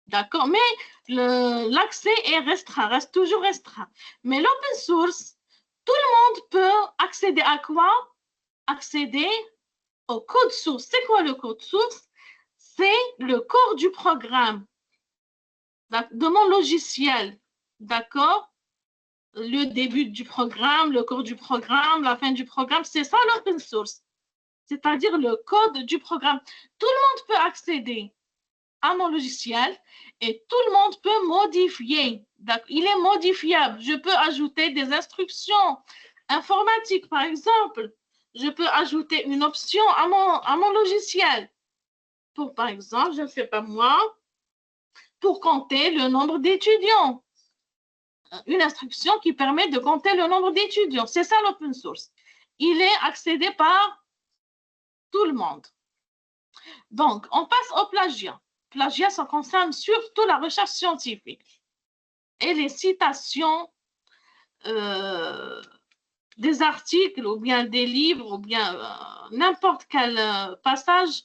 d'accord, mais l'accès est restreint, reste toujours restreint. Mais l'open source, tout le monde peut accéder à quoi? Accéder au code source. C'est quoi le code source? C'est le corps du programme, de mon logiciel, d'accord? Le début du programme, le corps du programme, la fin du programme, c'est ça l'open source, c'est-à-dire le code du programme. Tout le monde peut accéder à mon logiciel et tout le monde peut modifier. Il est modifiable. Je peux ajouter des instructions informatiques, par exemple. Je peux ajouter une option à mon logiciel. Pour, par exemple, je ne sais pas moi, pour compter le nombre d'étudiants. Une instruction qui permet de compter le nombre d'étudiants. C'est ça l'open source. Il est accédé par tout le monde. Donc, on passe au plagiat. Plagiat, ça concerne surtout la recherche scientifique et les citations des articles ou bien des livres ou bien n'importe quel passage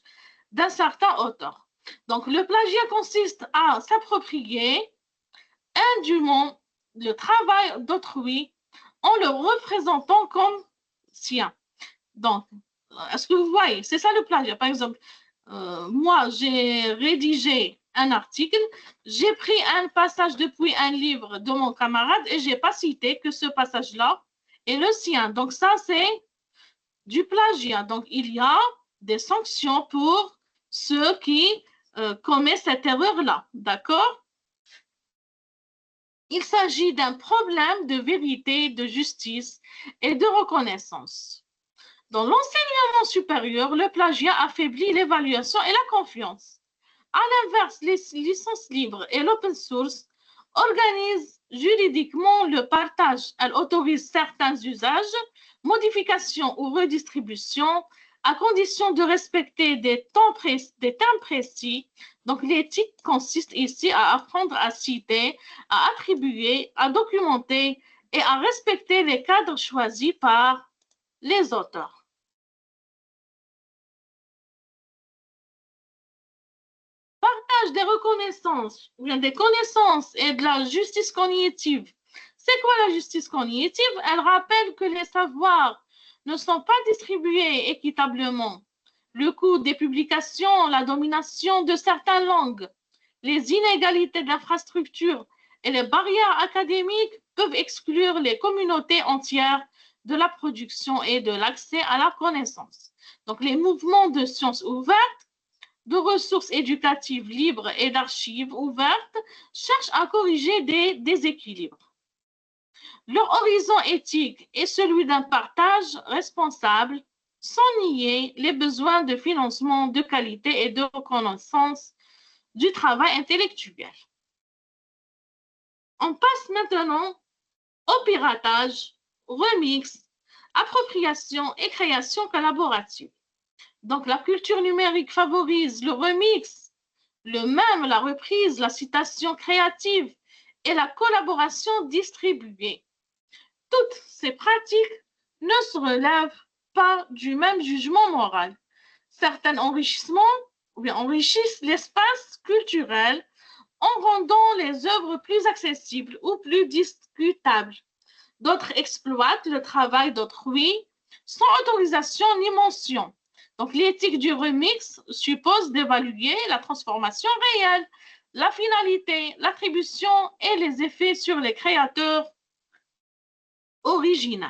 d'un certain auteur. Donc, le plagiat consiste à s'approprier indûment le travail d'autrui en le représentant comme sien. Donc, est-ce que vous voyez? C'est ça le plagiat. Par exemple, moi, j'ai rédigé un article, j'ai pris un passage depuis un livre de mon camarade et je n'ai pas cité que ce passage-là est le sien. Donc, ça, c'est du plagiat. Donc, il y a des sanctions pour ceux qui commettent cette erreur-là. D'accord? Il s'agit d'un problème de vérité, de justice et de reconnaissance. Dans l'enseignement supérieur, le plagiat affaiblit l'évaluation et la confiance. À l'inverse, les licences libres et l'open source organisent juridiquement le partage. Elles autorisent certains usages, modifications ou redistributions à condition de respecter des termes précis. Donc, l'éthique consiste ici à apprendre à citer, à attribuer, à documenter et à respecter les cadres choisis par les auteurs. Partage des reconnaissances, ou bien des connaissances et de la justice cognitive. C'est quoi la justice cognitive? Elle rappelle que les savoirs ne sont pas distribués équitablement. Le coût des publications, la domination de certaines langues, les inégalités d'infrastructures et les barrières académiques peuvent exclure les communautés entières de la production et de l'accès à la connaissance. Donc, les mouvements de sciences ouvertes, de ressources éducatives libres et d'archives ouvertes cherchent à corriger des déséquilibres. Leur horizon éthique est celui d'un partage responsable sans nier les besoins de financement de qualité et de reconnaissance du travail intellectuel. On passe maintenant au piratage, remix, appropriation et création collaborative. Donc, la culture numérique favorise le remix le même, la reprise, la citation créative et la collaboration distribuée. Toutes ces pratiques ne se relèvent pas du même jugement moral. Certains enrichissements ou bien enrichissent l'espace culturel en rendant les œuvres plus accessibles ou plus discutables. D'autres exploitent le travail d'autrui sans autorisation ni mention. Donc, l'éthique du remix suppose d'évaluer la transformation réelle, la finalité, l'attribution et les effets sur les créateurs originaux.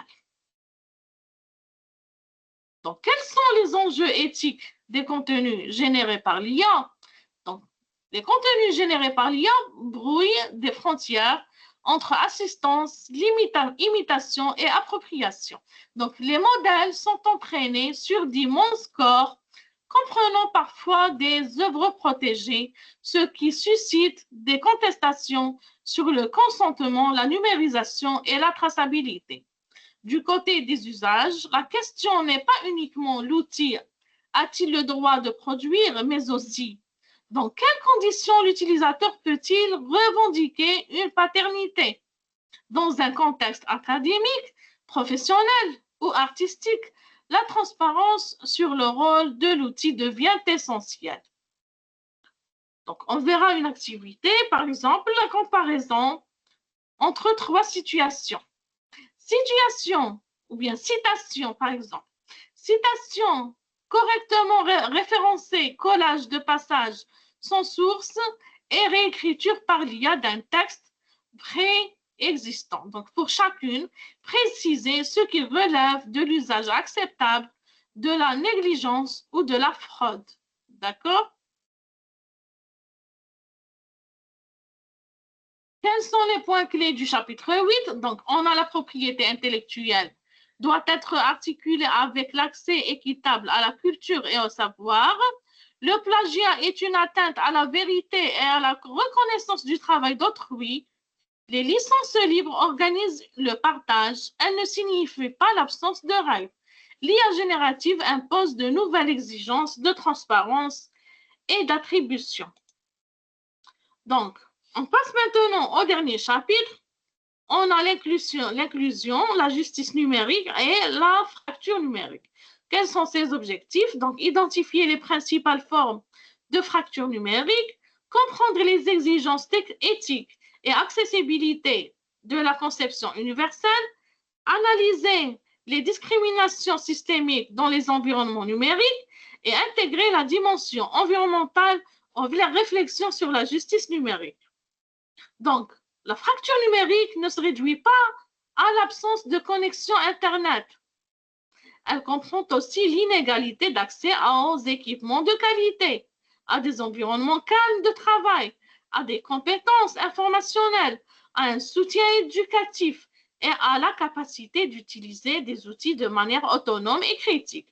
Donc, quels sont les enjeux éthiques des contenus générés par l'IA? Donc, les contenus générés par l'IA brouillent des frontières entre assistance, imitation et appropriation. Donc, les modèles sont entraînés sur d'immenses corps, comprenant parfois des œuvres protégées, ce qui suscite des contestations sur le consentement, la numérisation et la traçabilité. Du côté des usages, la question n'est pas uniquement l'outil a-t-il le droit de produire, mais aussi dans quelles conditions l'utilisateur peut-il revendiquer une paternité? Dans un contexte académique, professionnel ou artistique, la transparence sur le rôle de l'outil devient essentielle. Donc, on verra une activité, par exemple, la comparaison entre trois situations. Situation ou bien citation, par exemple. Citation correctement référencée, collage de passages sans source et réécriture par l'IA d'un texte préexistant. Donc, pour chacune, préciser ce qui relève de l'usage acceptable, de la négligence ou de la fraude. D'accord? Quels sont les points clés du chapitre 8? Donc, on a la propriété intellectuelle doit être articulée avec l'accès équitable à la culture et au savoir. Le plagiat est une atteinte à la vérité et à la reconnaissance du travail d'autrui. Les licences libres organisent le partage. Elles ne signifient pas l'absence de règles. L'IA générative impose de nouvelles exigences de transparence et d'attribution. Donc, on passe maintenant au dernier chapitre. On a l'inclusion, la justice numérique et la fracture numérique. Quels sont ces objectifs? Donc, identifier les principales formes de fracture numérique, comprendre les exigences éthiques et accessibilité de la conception universelle, analyser les discriminations systémiques dans les environnements numériques et intégrer la dimension environnementale en réflexion sur la justice numérique. Donc, la fracture numérique ne se réduit pas à l'absence de connexion Internet. Elle comprend aussi l'inégalité d'accès aux équipements de qualité, à des environnements calmes de travail, à des compétences informationnelles, à un soutien éducatif et à la capacité d'utiliser des outils de manière autonome et critique.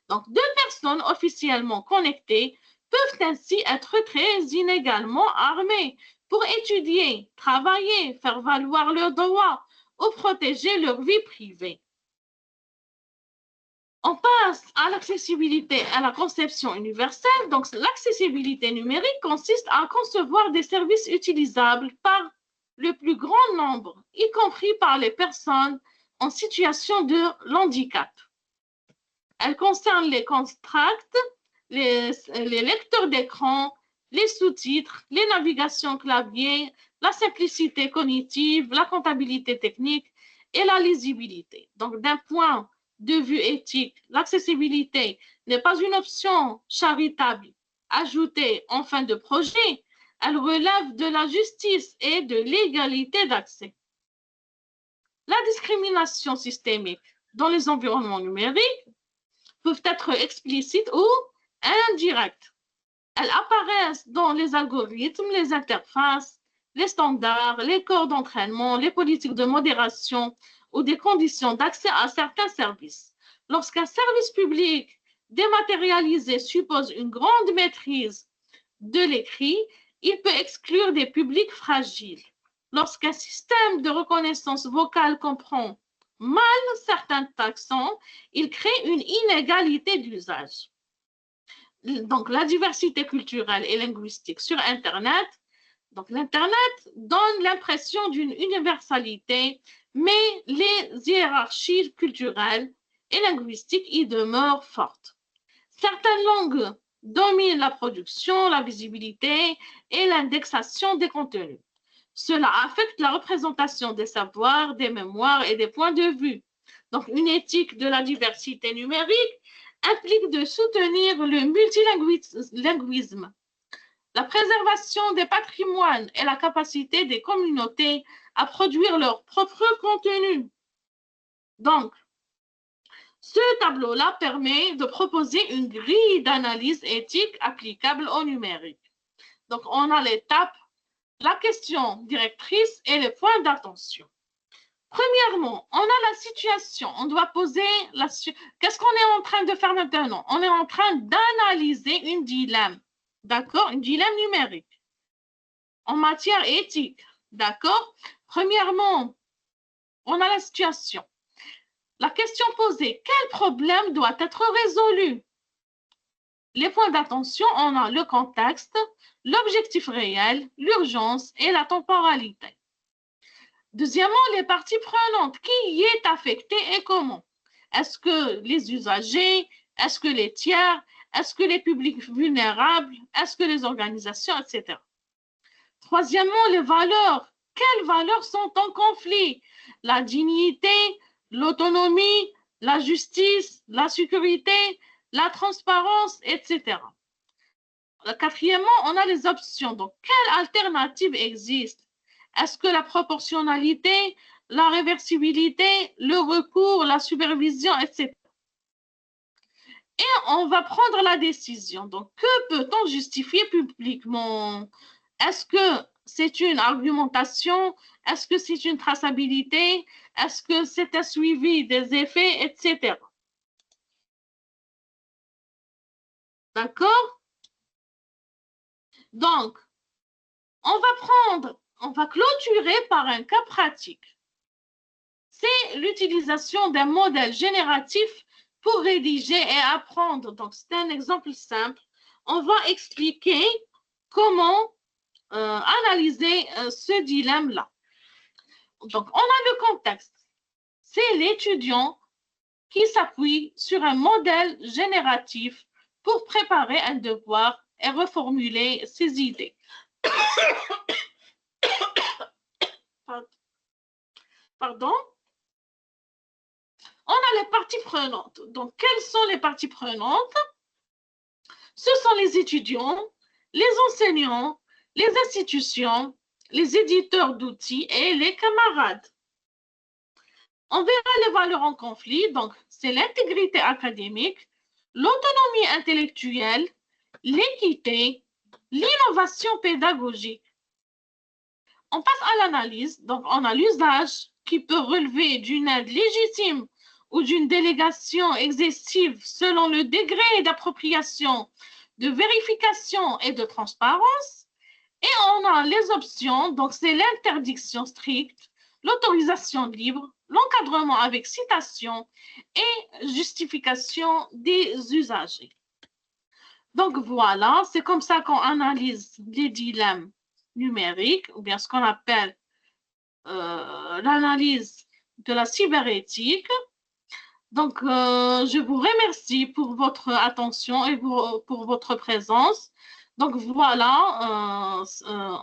Donc, deux personnes officiellement connectées peuvent ainsi être très inégalement armées pour étudier, travailler, faire valoir leurs droits ou protéger leur vie privée. On passe à l'accessibilité à la conception universelle. Donc, l'accessibilité numérique consiste à concevoir des services utilisables par le plus grand nombre, y compris par les personnes en situation de handicap. Elle concerne les contracts, les lecteurs d'écran, les sous-titres, les navigations clavier, la simplicité cognitive, la comptabilité technique et la lisibilité. Donc, d'un point de vue éthique, l'accessibilité n'est pas une option charitable ajoutée en fin de projet. Elle relève de la justice et de l'égalité d'accès. La discrimination systémique dans les environnements numériques peuvent être explicites ou indirectes. Elles apparaissent dans les algorithmes, les interfaces, les standards, les corps d'entraînement, les politiques de modération ou des conditions d'accès à certains services. Lorsqu'un service public dématérialisé suppose une grande maîtrise de l'écrit, il peut exclure des publics fragiles. Lorsqu'un système de reconnaissance vocale comprend mal certains taxons, il crée une inégalité d'usage. donc la diversité culturelle et linguistique sur Internet. Donc l'Internet donne l'impression d'une universalité, mais les hiérarchies culturelles et linguistiques y demeurent fortes. Certaines langues dominent la production, la visibilité et l'indexation des contenus. Cela affecte la représentation des savoirs, des mémoires et des points de vue. Donc, une éthique de la diversité numérique implique de soutenir le multilinguisme, la préservation des patrimoines et la capacité des communautés à produire leur propre contenu. Donc, ce tableau-là permet de proposer une grille d'analyse éthique applicable au numérique. Donc, on a l'étape, la question directrice et les points d'attention. Premièrement, on a la situation. On doit poser la... Qu'est-ce qu'on est en train de faire maintenant? On est en train d'analyser une dilemme. D'accord? Une dilemme numérique. En matière éthique. D'accord? Premièrement, on a la situation. La question posée, quel problème doit être résolu? Les points d'attention, on a le contexte, l'objectif réel, l'urgence et la temporalité. Deuxièmement, les parties prenantes, qui y est affecté et comment? Est-ce que les usagers, est-ce que les tiers, est-ce que les publics vulnérables, est-ce que les organisations, etc. Troisièmement, les valeurs. Quelles valeurs sont en conflit? La dignité, l'autonomie, la justice, la sécurité, la transparence, etc. Quatrièmement, on a les options. Donc, quelles alternatives existent? Est-ce que la proportionnalité, la réversibilité, le recours, la supervision, etc. Et on va prendre la décision. Donc, que peut-on justifier publiquement? Est-ce que c'est une argumentation? Est-ce que c'est une traçabilité? Est-ce que c'est un suivi des effets, etc. D'accord? Donc, on va clôturer par un cas pratique. C'est l'utilisation d'un modèle génératif pour rédiger et apprendre. Donc, c'est un exemple simple. On va expliquer comment analyser ce dilemme-là. Donc, on a le contexte. C'est l'étudiant qui s'appuie sur un modèle génératif pour préparer un devoir et reformuler ses idées. Pardon? On a les parties prenantes. Donc, quelles sont les parties prenantes? Ce sont les étudiants, les enseignants, les institutions, les éditeurs d'outils et les camarades. On verra les valeurs en conflit, donc c'est l'intégrité académique, l'autonomie intellectuelle, l'équité, l'innovation pédagogique. On passe à l'analyse, donc on a l'usage qui peut relever d'une aide légitime ou d'une délégation excessive selon le degré d'appropriation, de vérification et de transparence. Et on a les options, donc c'est l'interdiction stricte, l'autorisation libre, l'encadrement avec citation et justification des usagers. Donc voilà, c'est comme ça qu'on analyse les dilemmes numériques, ou bien ce qu'on appelle l'analyse de la cyberéthique. Donc, je vous remercie pour votre attention et pour votre présence. Donc, voilà,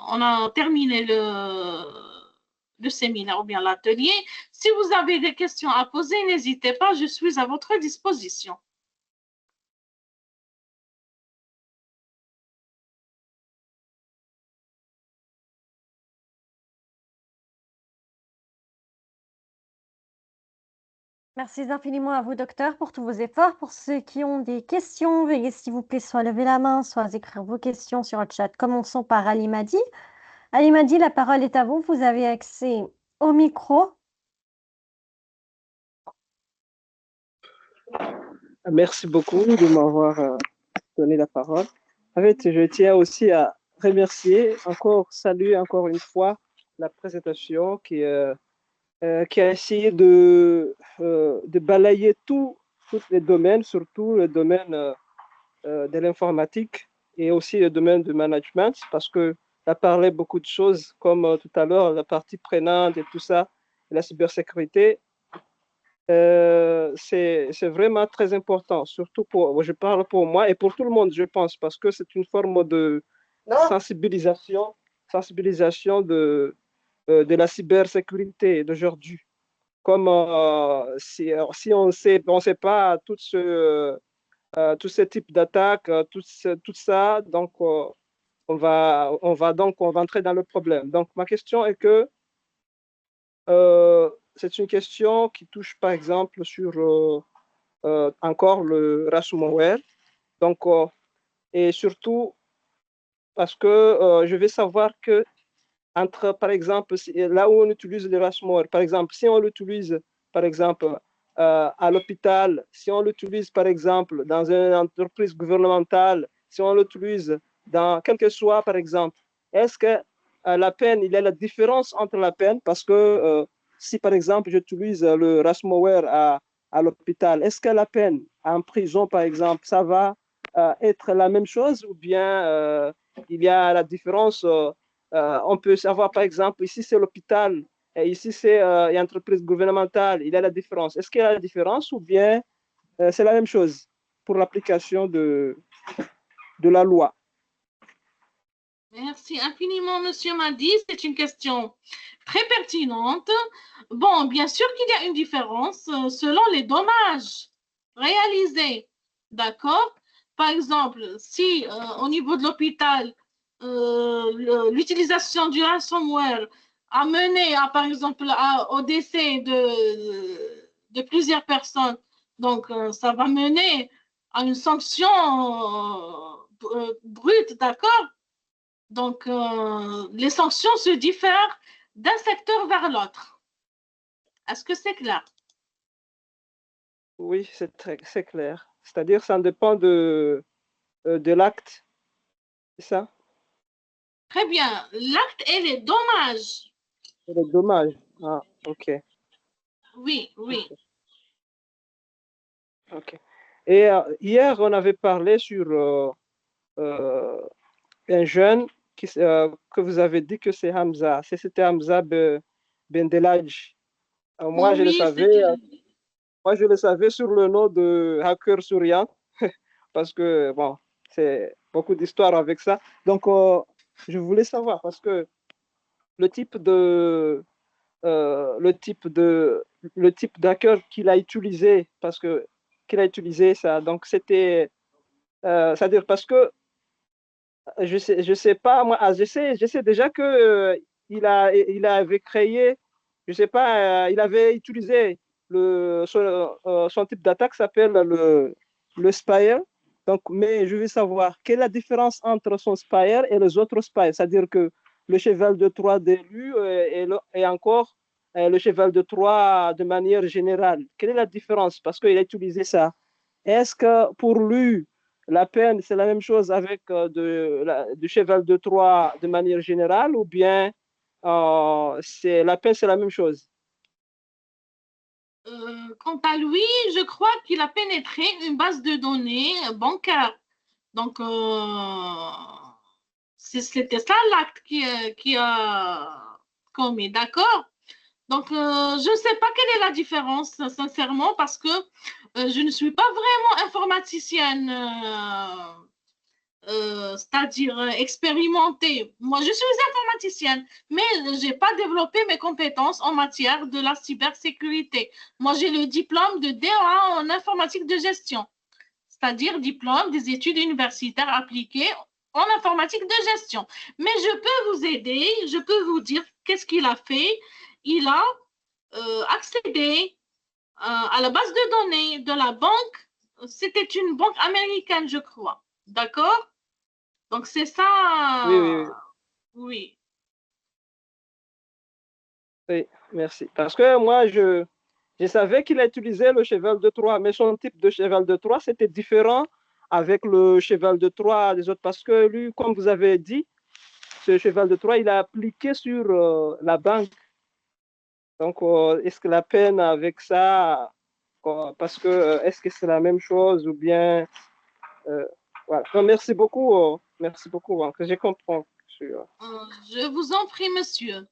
on a terminé le séminaire ou bien l'atelier. Si vous avez des questions à poser, n'hésitez pas, je suis à votre disposition. Merci infiniment à vous, docteur, pour tous vos efforts. Pour ceux qui ont des questions, veuillez s'il vous plaît soit lever la main, soit écrire vos questions sur le chat. Commençons par Ali Madi. Ali Madi, la parole est à vous. Vous avez accès au micro. Merci beaucoup de m'avoir donné la parole. En fait, je tiens aussi à saluer encore une fois la présentation qui a essayé de balayer tous les domaines, surtout le domaine de l'informatique et aussi le domaine du management, parce que tu as parlé beaucoup de choses, comme tout à l'heure, la partie prenante et tout ça, et la cybersécurité. C'est vraiment très important, surtout je parle pour moi et pour tout le monde, je pense, parce que c'est une forme de sensibilisation de la cybersécurité d'aujourd'hui. Comme si on sait pas tout ce type d'attaque, tout ça, donc on va entrer dans le problème. Donc ma question est que c'est une question qui touche par exemple sur encore le ransomware. Donc, et surtout parce que je vais savoir que entre, par exemple, là où on utilise le ransomware, par exemple, si on l'utilise, par exemple, à l'hôpital, si on l'utilise, par exemple, dans une entreprise gouvernementale, si on l'utilise dans quel que soit, par exemple, est-ce que la peine, il y a la différence entre la peine, parce que si, par exemple, j'utilise le ransomware à l'hôpital, est-ce que la peine en prison, par exemple, ça va être la même chose ou bien il y a la différence on peut savoir, par exemple, ici c'est l'hôpital et ici c'est une entreprise gouvernementale. Il y a la différence. Est-ce qu'il y a la différence ou bien c'est la même chose pour l'application de la loi? Merci infiniment, Monsieur Madi. C'est une question très pertinente. Bon, bien sûr qu'il y a une différence selon les dommages réalisés. D'accord? Par exemple, si au niveau de l'hôpital, l'utilisation du ransomware a mené, par exemple, au décès de plusieurs personnes, donc ça va mener à une sanction brute, d'accord? Donc, les sanctions se diffèrent d'un secteur vers l'autre. Est-ce que c'est clair? Oui, c'est clair. C'est-à-dire ça dépend de l'acte, c'est ça? Très bien. L'acte et les dommages. C'est le dommage. Ah, ok. Oui, oui. Ok. Et hier, on avait parlé sur un jeune que vous avez dit que c'est Hamza. C'était Hamza Bendelaj. Moi, je le Oui, savais. c'était... Moi, je le savais sur le nom de Hacker Souriant parce que, bon, c'est beaucoup d'histoires avec ça. Donc, je voulais savoir parce que le type de, le type de, le type d'hacker qu'il a utilisé, parce que qu'il a utilisé ça, donc c'était, c'est-à-dire parce que je sais pas, moi, je sais déjà que il avait créé, je sais pas, il avait utilisé son type d'attaque s'appelle le Spire. Donc, mais je veux savoir quelle est la différence entre son Spire et les autres Spires, c'est-à-dire que le cheval de Troie d'élu et encore le cheval de Troie de manière générale. Quelle est la différence? Parce qu'il a utilisé ça. Est-ce que pour lui, la peine, c'est la même chose avec du cheval de Troie de manière générale ou bien la peine, c'est la même chose? Quant à lui, je crois qu'il a pénétré une base de données bancaire. Donc, c'était ça l'acte qui a commis, d'accord? Donc, je ne sais pas quelle est la différence, sincèrement, parce que je ne suis pas vraiment informaticienne, c'est-à-dire expérimentée. Moi, je suis informaticienne, mais je n'ai pas développé mes compétences en matière de la cybersécurité. Moi, j'ai le diplôme de DEA en informatique de gestion, c'est-à-dire diplôme des études universitaires appliquées en informatique de gestion. Mais je peux vous aider, je peux vous dire qu'est-ce qu'il a fait. Il a accéder à la base de données de la banque. C'était une banque américaine, je crois. D'accord? Donc, c'est Oui, oui, oui, ça. Oui. oui, merci. Parce que moi, je savais qu'il a utilisé le cheval de Troie, mais son type de cheval de Troie, c'était différent avec le cheval de Troie des autres. Parce que lui, comme vous avez dit, ce cheval de Troie, il a appliqué sur la banque. Donc, est-ce que la peine avec ça, parce que est-ce que c'est la même chose ou bien Voilà. Non, merci beaucoup. Merci beaucoup. Que je comprends. Je vous en prie, monsieur.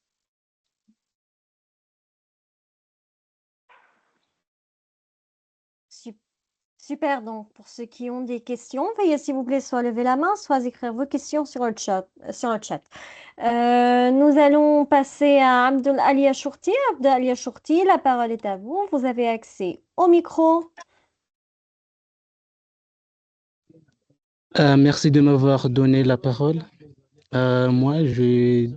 Super, donc pour ceux qui ont des questions, veuillez s'il vous plaît soit lever la main, soit écrire vos questions sur le chat. Nous allons passer à Abdul Ali Achourti. Abdul Ali Achourti, la parole est à vous. Vous avez accès au micro. Merci de m'avoir donné la parole. Moi, je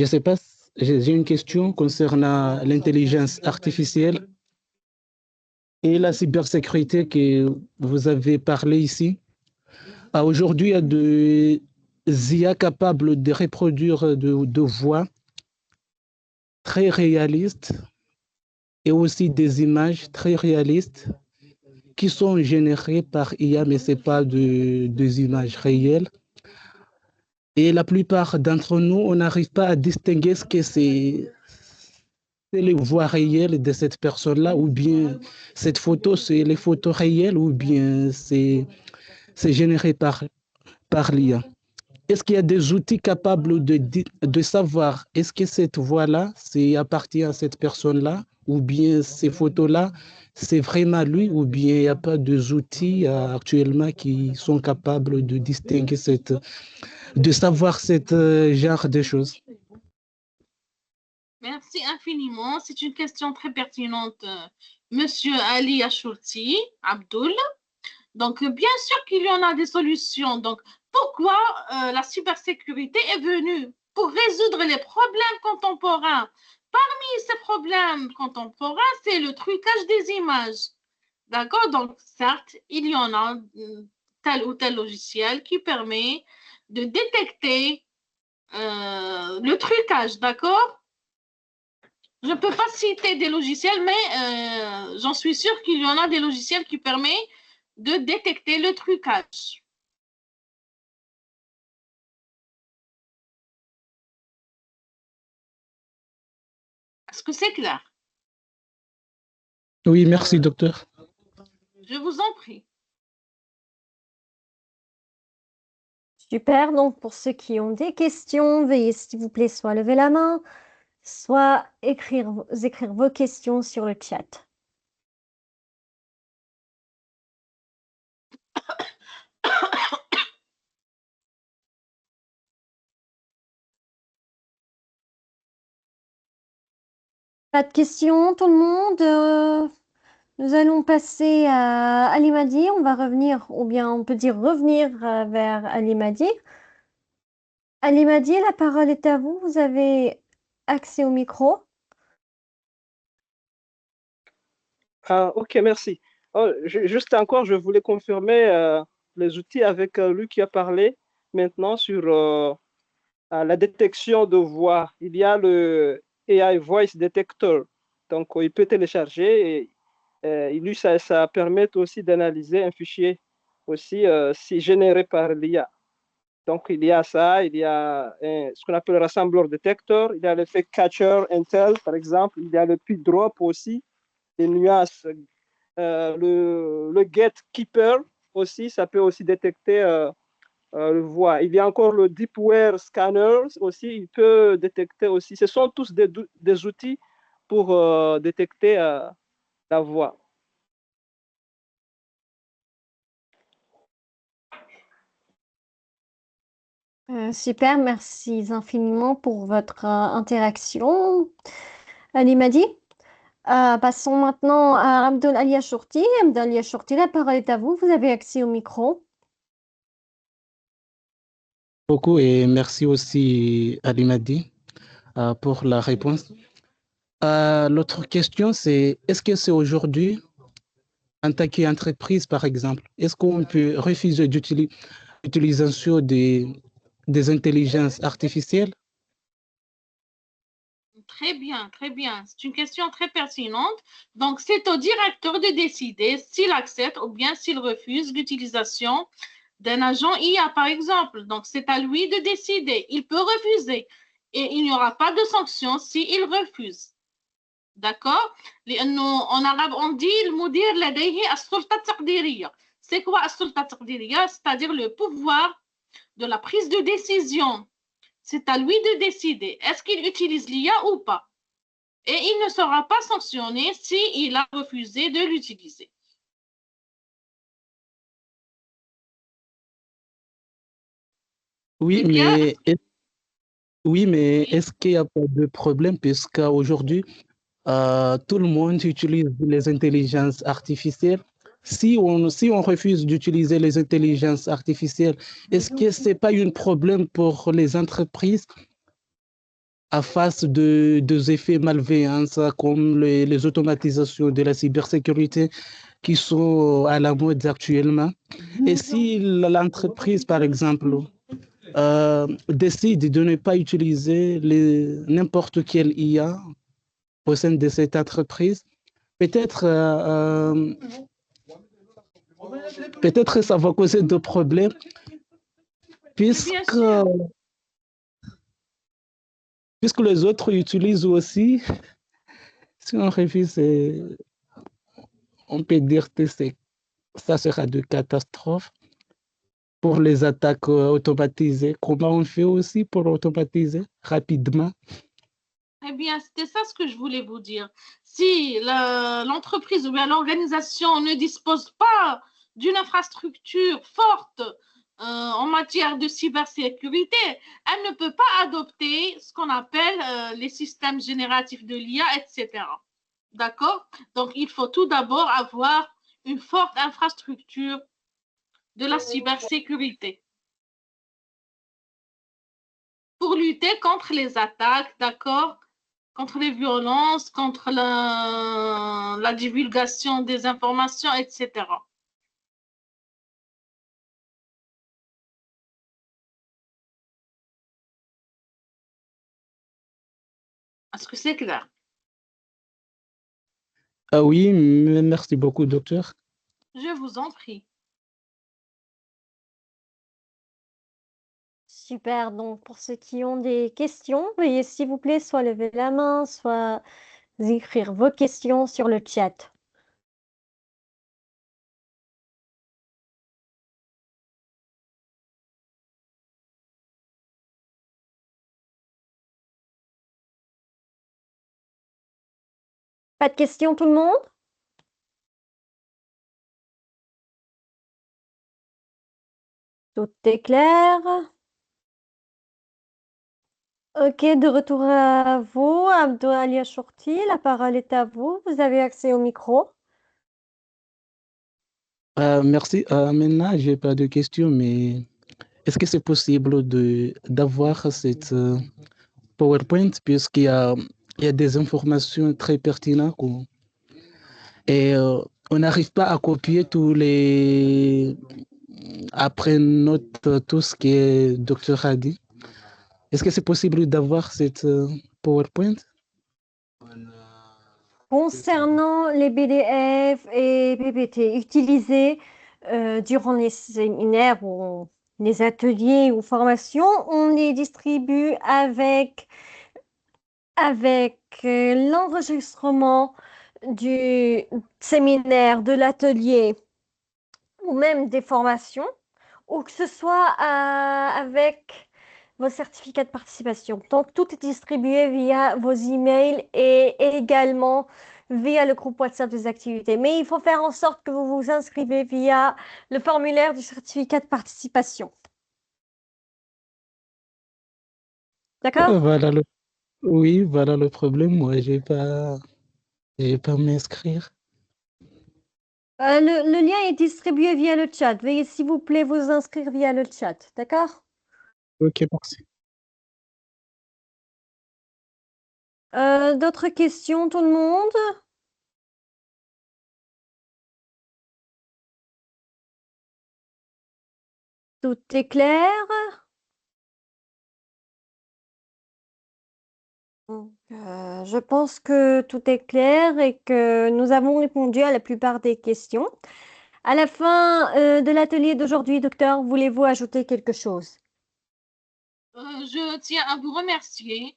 sais pas, j'ai une question concernant l'intelligence artificielle et la cybersécurité que vous avez parlé ici. Aujourd'hui, il y a des IA capables de reproduire de voix très réalistes et aussi des images très réalistes qui sont générées par IA, mais ce n'est pas des images réelles. Et la plupart d'entre nous, on n'arrive pas à distinguer ce que c'est les voix réelles de cette personne-là, ou bien cette photo, c'est les photos réelles, ou bien c'est généré par l'IA. Est-ce qu'il y a des outils capables de savoir est-ce que cette voix-là, c'est appartient à cette personne-là, ou bien ces photos-là, c'est vraiment lui, ou bien il n'y a pas d'outils actuellement qui sont capables de distinguer de savoir ce genre de choses? Merci infiniment. C'est une question très pertinente, monsieur Ali Achourti, Abdul. Donc, bien sûr qu'il y en a des solutions. Donc, pourquoi la cybersécurité est venue? Pour résoudre les problèmes contemporains. Parmi ces problèmes contemporains, c'est le trucage des images. D'accord? Donc, certes, il y en a tel ou tel logiciel qui permet de détecter le trucage. D'accord? Je ne peux pas citer des logiciels, mais j'en suis sûre qu'il y en a des logiciels qui permettent de détecter le trucage. Est-ce que c'est clair? Oui, merci, docteur. Je vous en prie. Super, donc pour ceux qui ont des questions, veuillez s'il vous plaît soit lever la main, soit écrire vos questions sur le chat. Pas de questions, tout le monde? Nous allons passer à Ali Madi. On va revenir, ou bien on peut dire revenir vers Ali Madi. Ali Madi, la parole est à vous. Vous avez accès au micro. Ok, merci. Juste encore, je voulais confirmer les outils avec lui qui a parlé maintenant sur la détection de voix. Il y a le AI Voice Detector. Donc, il peut télécharger et lui, ça permet aussi d'analyser un fichier aussi si généré par l'IA. Donc, il y a ça, il y a ce qu'on appelle le rassembleur detector, il y a le fake catcher Intel, par exemple, il y a le p-drop aussi, les nuances, le gatekeeper aussi, ça peut aussi détecter le voix. Il y a encore le deepware scanner aussi, il peut détecter aussi. Ce sont tous des outils pour détecter la voix. Super, merci infiniment pour votre interaction. Ali Madi. Passons maintenant à Abdul Ali Achourti. Abdul Ali Achourti, la parole est à vous. Vous avez accès au micro. Beaucoup et merci aussi Ali Madi pour la réponse. L'autre question, c'est est-ce que c'est aujourd'hui, en tant qu'entreprise par exemple, est-ce qu'on peut refuser l'utilisation des intelligences artificielles? Très bien, très bien. C'est une question très pertinente. Donc, c'est au directeur de décider s'il accepte ou bien s'il refuse l'utilisation d'un agent IA, par exemple. Donc, c'est à lui de décider. Il peut refuser et il n'y aura pas de sanction s'il refuse. D'accord? En arabe, on dit le mudir لديه السلطة التقديرية. C'est quoi السلطة التقديرية? C'est-à-dire le pouvoir de la prise de décision. C'est à lui de décider. Est-ce qu'il utilise l'IA ou pas? Et il ne sera pas sanctionné s'il a refusé de l'utiliser. Oui, Eh bien, mais oui. est-ce qu'il n'y a pas de problème puisqu'aujourd'hui, tout le monde utilise les intelligences artificielles? Si on refuse d'utiliser les intelligences artificielles, est-ce que ce n'est pas un problème pour les entreprises à face des effets malveillants comme les automatisations de la cybersécurité qui sont à la mode actuellement? Et si l'entreprise, par exemple, décide de ne pas utiliser n'importe quelle IA au sein de cette entreprise, peut-être peut-être ça va causer de problèmes Bien puisque, sûr. puisque les autres utilisent aussi. Si on refuse, on peut dire que ça sera de catastrophe pour les attaques automatisées. Comment on fait aussi pour automatiser rapidement? Eh bien, c'était ça ce que je voulais vous dire. Si l'entreprise ou bien l'organisation ne dispose pas d'une infrastructure forte en matière de cybersécurité, elle ne peut pas adopter ce qu'on appelle les systèmes génératifs de l'IA, etc. D'accord? Donc, il faut tout d'abord avoir une forte infrastructure de la cybersécurité pour lutter contre les attaques, d'accord? Contre les violences, contre la divulgation des informations, etc. Est-ce que c'est clair? Ah oui, merci beaucoup, docteur. Je vous en prie. Super. Donc, pour ceux qui ont des questions, veuillez s'il vous plaît soit lever la main, soit écrire vos questions sur le chat. Pas de questions, tout le monde? Tout est clair? Ok, de retour à vous, Abdo Ali Achourti, la parole est à vous. Vous avez accès au micro. Merci. Maintenant, je n'ai pas de questions, mais est-ce que c'est possible d'avoir cette PowerPoint il y a des informations très pertinentes et on n'arrive pas à copier après tout ce que le docteur a dit. Est-ce que c'est possible d'avoir cette PowerPoint? Concernant les BDF et PPT utilisés durant les séminaires ou les ateliers ou formations, on les distribue avec l'enregistrement du séminaire, de l'atelier ou même des formations, ou que ce soit avec vos certificats de participation. Donc, tout est distribué via vos emails et également via le groupe WhatsApp des activités. Mais il faut faire en sorte que vous vous inscrivez via le formulaire du certificat de participation. D'accord? Voilà oui, voilà le problème. Moi, j'ai pas m'inscrire. Le lien est distribué via le chat. Veuillez s'il vous plaît vous inscrire via le chat. D'accord? Ok, merci. D'autres questions, tout le monde? Tout est clair? Je pense que tout est clair et que nous avons répondu à la plupart des questions. À la fin de l'atelier d'aujourd'hui, docteur, voulez-vous ajouter quelque chose? Je tiens à vous remercier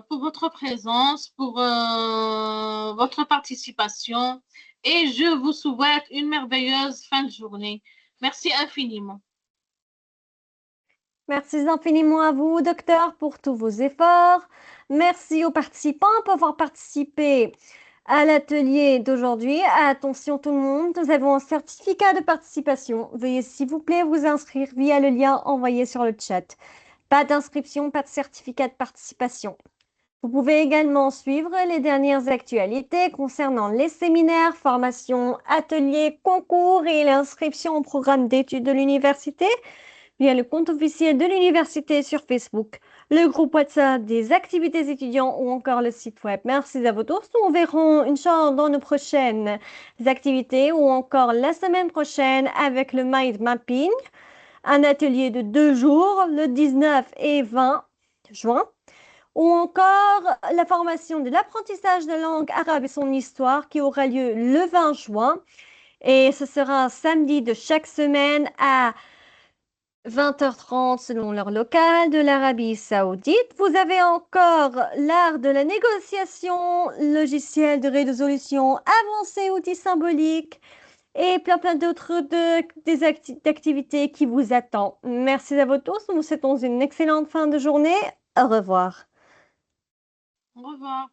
pour votre présence, pour votre participation et je vous souhaite une merveilleuse fin de journée. Merci infiniment. Merci infiniment à vous, docteur, pour tous vos efforts. Merci aux participants pour avoir participé à l'atelier d'aujourd'hui. Attention tout le monde, nous avons un certificat de participation. Veuillez s'il vous plaît vous inscrire via le lien envoyé sur le chat. Pas d'inscription, pas de certificat de participation. Vous pouvez également suivre les dernières actualités concernant les séminaires, formations, ateliers, concours et l'inscription au programme d'études de l'université via le compte officiel de l'université sur Facebook, le groupe WhatsApp des activités étudiants ou encore le site web. Merci à vous tous. Nous verrons une chance dans nos prochaines activités ou encore la semaine prochaine avec le Mind Mapping, un atelier de 2 jours, le 19 et 20 juin, ou encore la formation de l'apprentissage de langue arabe et son histoire qui aura lieu le 20 juin. Et ce sera un samedi de chaque semaine à 20h30 selon l'heure locale de l'Arabie Saoudite. Vous avez encore l'art de la négociation, logiciel de résolution avancé, outils symboliques et plein d'autres activités qui vous attendent. Merci à vous tous. Nous vous souhaitons une excellente fin de journée. Au revoir. Au revoir.